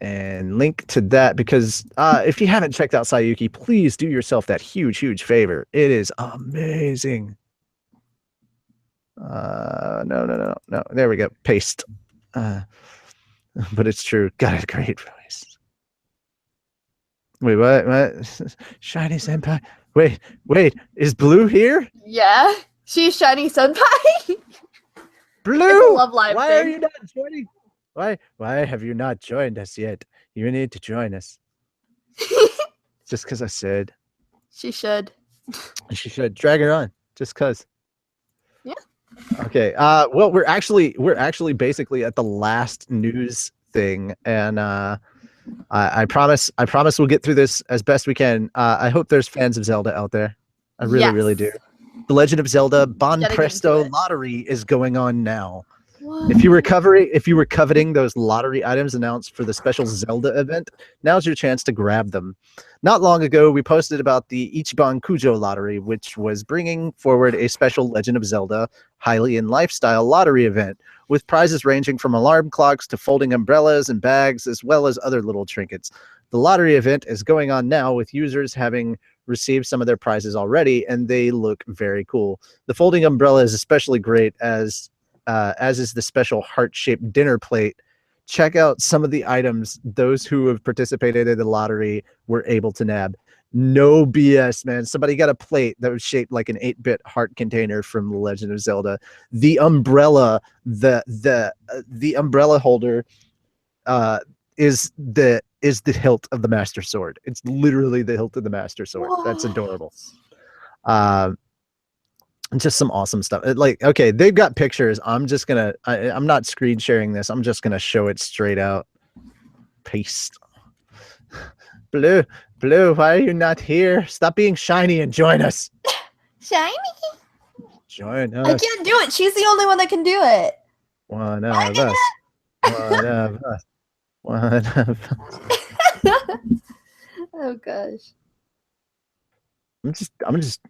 And link to that, because if you haven't checked out Sayuki, please do yourself that huge favor. It is amazing. No. There we go. Paste. But it's true. Got a great voice. Wait, what? Shiny Senpai. Wait. Is Blue here? Yeah, she's Shiny Senpai. Blue. Love Live Why thing. are you not joining? Why have you not joined us yet? You need to join us. Just because I said. She should. She should. Drag her on. Just because. Yeah. Okay. Well, we're actually basically at the last news thing, and I promise we'll get through this as best we can. I hope there's fans of Zelda out there. I really do. The Legend of Zelda Bon Gotta get Presto into it. lottery is going on now. What? If you were coveting those lottery items announced for the special Zelda event, now's your chance to grab them. Not long ago, we posted about the Ichiban Kujo lottery, which was bringing forward a special Legend of Zelda Hylian lifestyle lottery event, with prizes ranging from alarm clocks to folding umbrellas and bags, as well as other little trinkets. The lottery event is going on now, with users having received some of their prizes already, and they look very cool. The folding umbrella is especially great, as is the special heart-shaped dinner plate. Check out some of the items those who have participated in the lottery were able to nab. No BS, man. Somebody got a plate that was shaped like an 8-bit heart container from The Legend of Zelda. The umbrella, the umbrella holder, is the hilt of the Master Sword. It's literally the hilt of the Master Sword. That's adorable. Just some awesome stuff. Like, okay, they've got pictures. I'm not screen sharing this. I'm just gonna show it straight out. Paste. Blue, why are you not here? Stop being shiny and join us. Shiny? Join us. I can't do it. She's the only one that can do it. One of us. One of us. One of us. Oh gosh. I'm just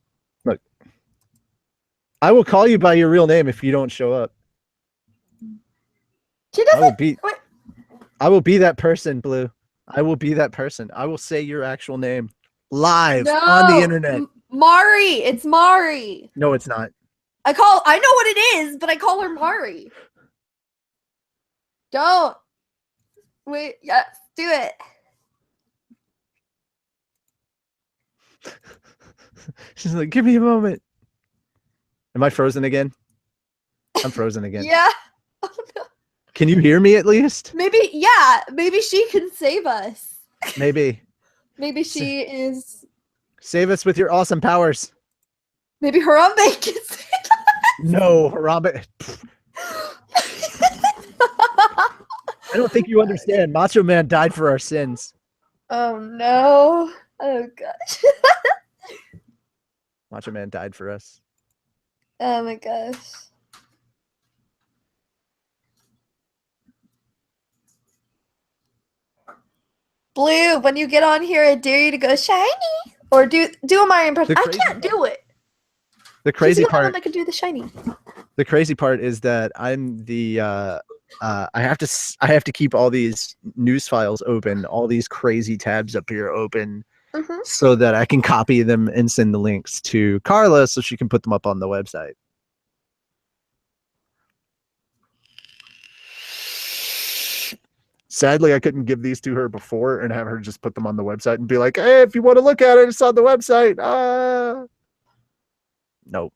look. I will call you by your real name if you don't show up. She I will doesn't. be Wait, I will be that person, Blue. I will be that person. I will say your actual name live on the internet. Mari. It's Mari. No, it's not. I know what it is, but I call her Mari. Don't. Wait. Yes. Do it. She's like, give me a moment. Am I frozen again? I'm frozen again. Yeah. Oh no. Can you hear me at least? Maybe. Yeah. Maybe she can save us. Maybe. Maybe she is. Save us with your awesome powers. Maybe Harambe can save us. No, Harambe. I don't think you understand. Macho Man died for our sins. Oh no. Oh gosh. Macho Man died for us. Oh my gosh. Blue, when you get on here, I dare you to go shiny. Or do a Mario impression. I can't do it. The crazy She's the only part. one that can do the shiny. The crazy part is that I'm the I have to keep all these news files open, all these crazy tabs up here open, so that I can copy them and send the links to Carla so she can put them up on the website. Sadly, I couldn't give these to her before and have her just put them on the website and be like, hey, if you want to look at it, it's on the website. Nope.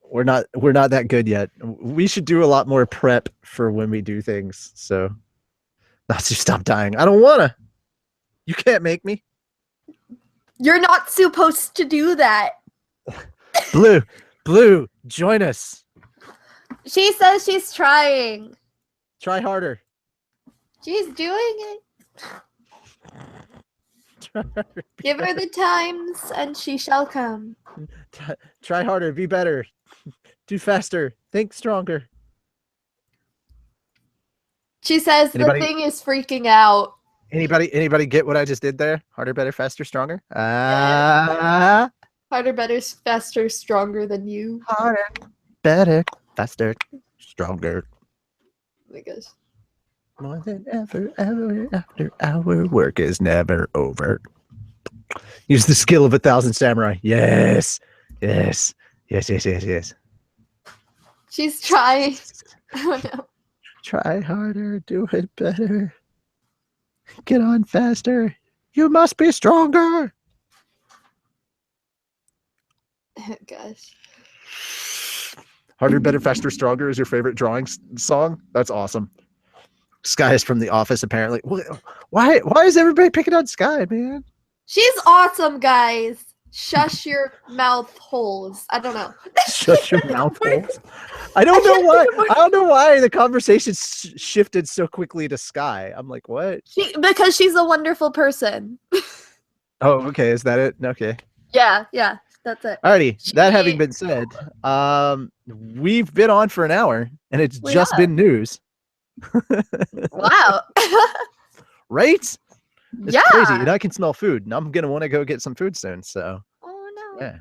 We're not that good yet. We should do a lot more prep for when we do things. So not to stop dying. I don't wanna. You can't make me. You're not supposed to do that. Blue, join us. She says she's trying. Try harder. She's doing it. Give her the times and she shall come. Try harder, be better. Do faster, think stronger. She says the thing is freaking out. Anybody get what I just did there? Harder, better, faster, stronger? Harder, better, faster, stronger than you. Harder, better, faster, stronger. Oh my gosh. More than ever after our work is never over. Use the skill of 1,000 samurai. Yes. She's trying. Oh no. Try harder, do it better. Get on faster. You must be stronger. Oh gosh. Harder, better, faster, stronger is your favorite drawing song? That's awesome. Sky is from The Office, apparently. Why is everybody picking on Sky, man? She's awesome, guys. Shush your mouth holes. I don't know. Shut your mouth holes. I don't know why. I don't know why the conversation shifted so quickly to Sky. I'm like, what? Because she's a wonderful person. Oh, okay. Is that it? Okay. Yeah, that's it. Alrighty. That having been said, we've been on for an hour, and it's just been news. Wow. Right? It's crazy. And I can smell food, and I'm gonna want to go get some food soon. So. Oh no.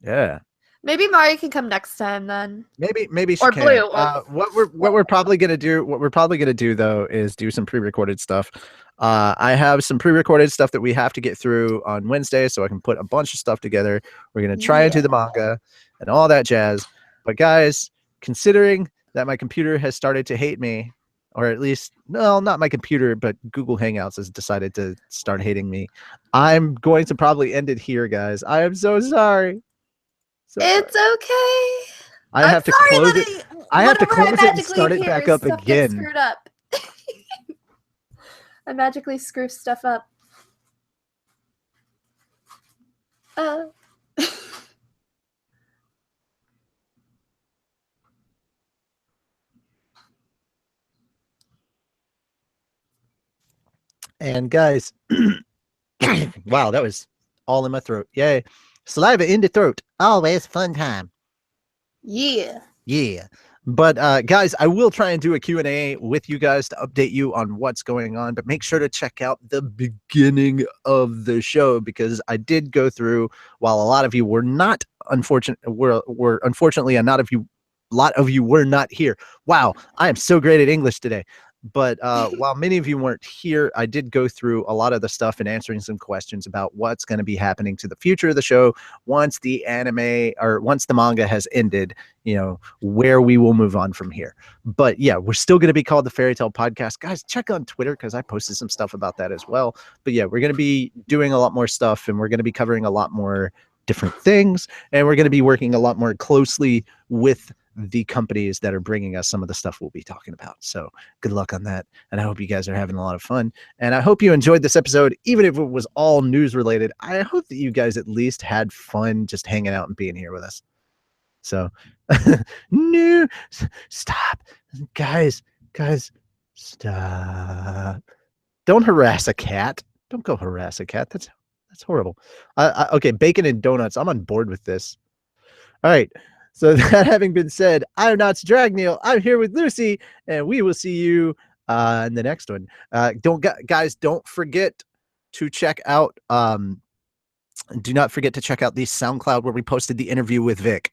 Yeah. Maybe Mari can come next time then. Maybe she or can. Blue. What we're probably gonna do though is do some pre-recorded stuff. I have some pre-recorded stuff that we have to get through on Wednesday, so I can put a bunch of stuff together. We're gonna try and do the manga and all that jazz. But guys, considering that my computer has started to hate me, or at least, no, not my computer, but Google Hangouts has decided to start hating me, I'm going to probably end it here, guys. I am so sorry. It's okay. I have to close it. I have to close it and start it back up again. Screwed up. I magically screw stuff up. And guys, wow, that was all in my throat. Yay. Saliva in the throat. Always fun time. Yeah. Yeah. But guys, I will try and do a Q&A with you guys to update you on what's going on, but make sure to check out the beginning of the show, because I did go through, while a lot of you were not unfortunately a lot of you were not here. Wow, I am so great at English today. But while many of you weren't here, I did go through a lot of the stuff and answering some questions about what's going to be happening to the future of the show once the anime, or once the manga has ended, you know, where we will move on from here. But yeah, we're still going to be called the Fairy Tale Podcast. Guys, check on Twitter, because I posted some stuff about that as well. But yeah, we're going to be doing a lot more stuff, and we're going to be covering a lot more different things, and we're going to be working a lot more closely with the companies that are bringing us some of the stuff we'll be talking about. So good luck on that, and I hope you guys are having a lot of fun, and I hope you enjoyed this episode. Even if it was all news related, I hope that you guys at least had fun just hanging out and being here with us. So no, stop, guys, stop. Don't harass a cat. Don't go harass a cat. That's horrible. Okay, bacon and donuts, I'm on board with this. All right, so that having been said, I'm not Dragneel. I'm here with Lucy, and we will see you in the next one. Guys, don't forget to check out. Do not forget to check out the SoundCloud where we posted the interview with Vic.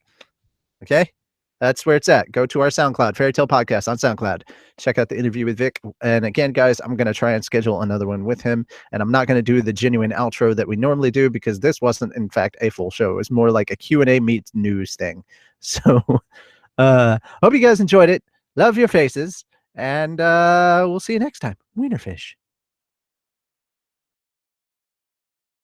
Okay, that's where it's at. Go to our SoundCloud, Fairy Tale Podcast on SoundCloud. Check out the interview with Vic. And again, guys, I'm going to try and schedule another one with him. And I'm not going to do the genuine outro that we normally do, because this wasn't, in fact, a full show. It was more like a Q&A meets news thing. So hope you guys enjoyed it. Love your faces. And we'll see you next time. Wienerfish.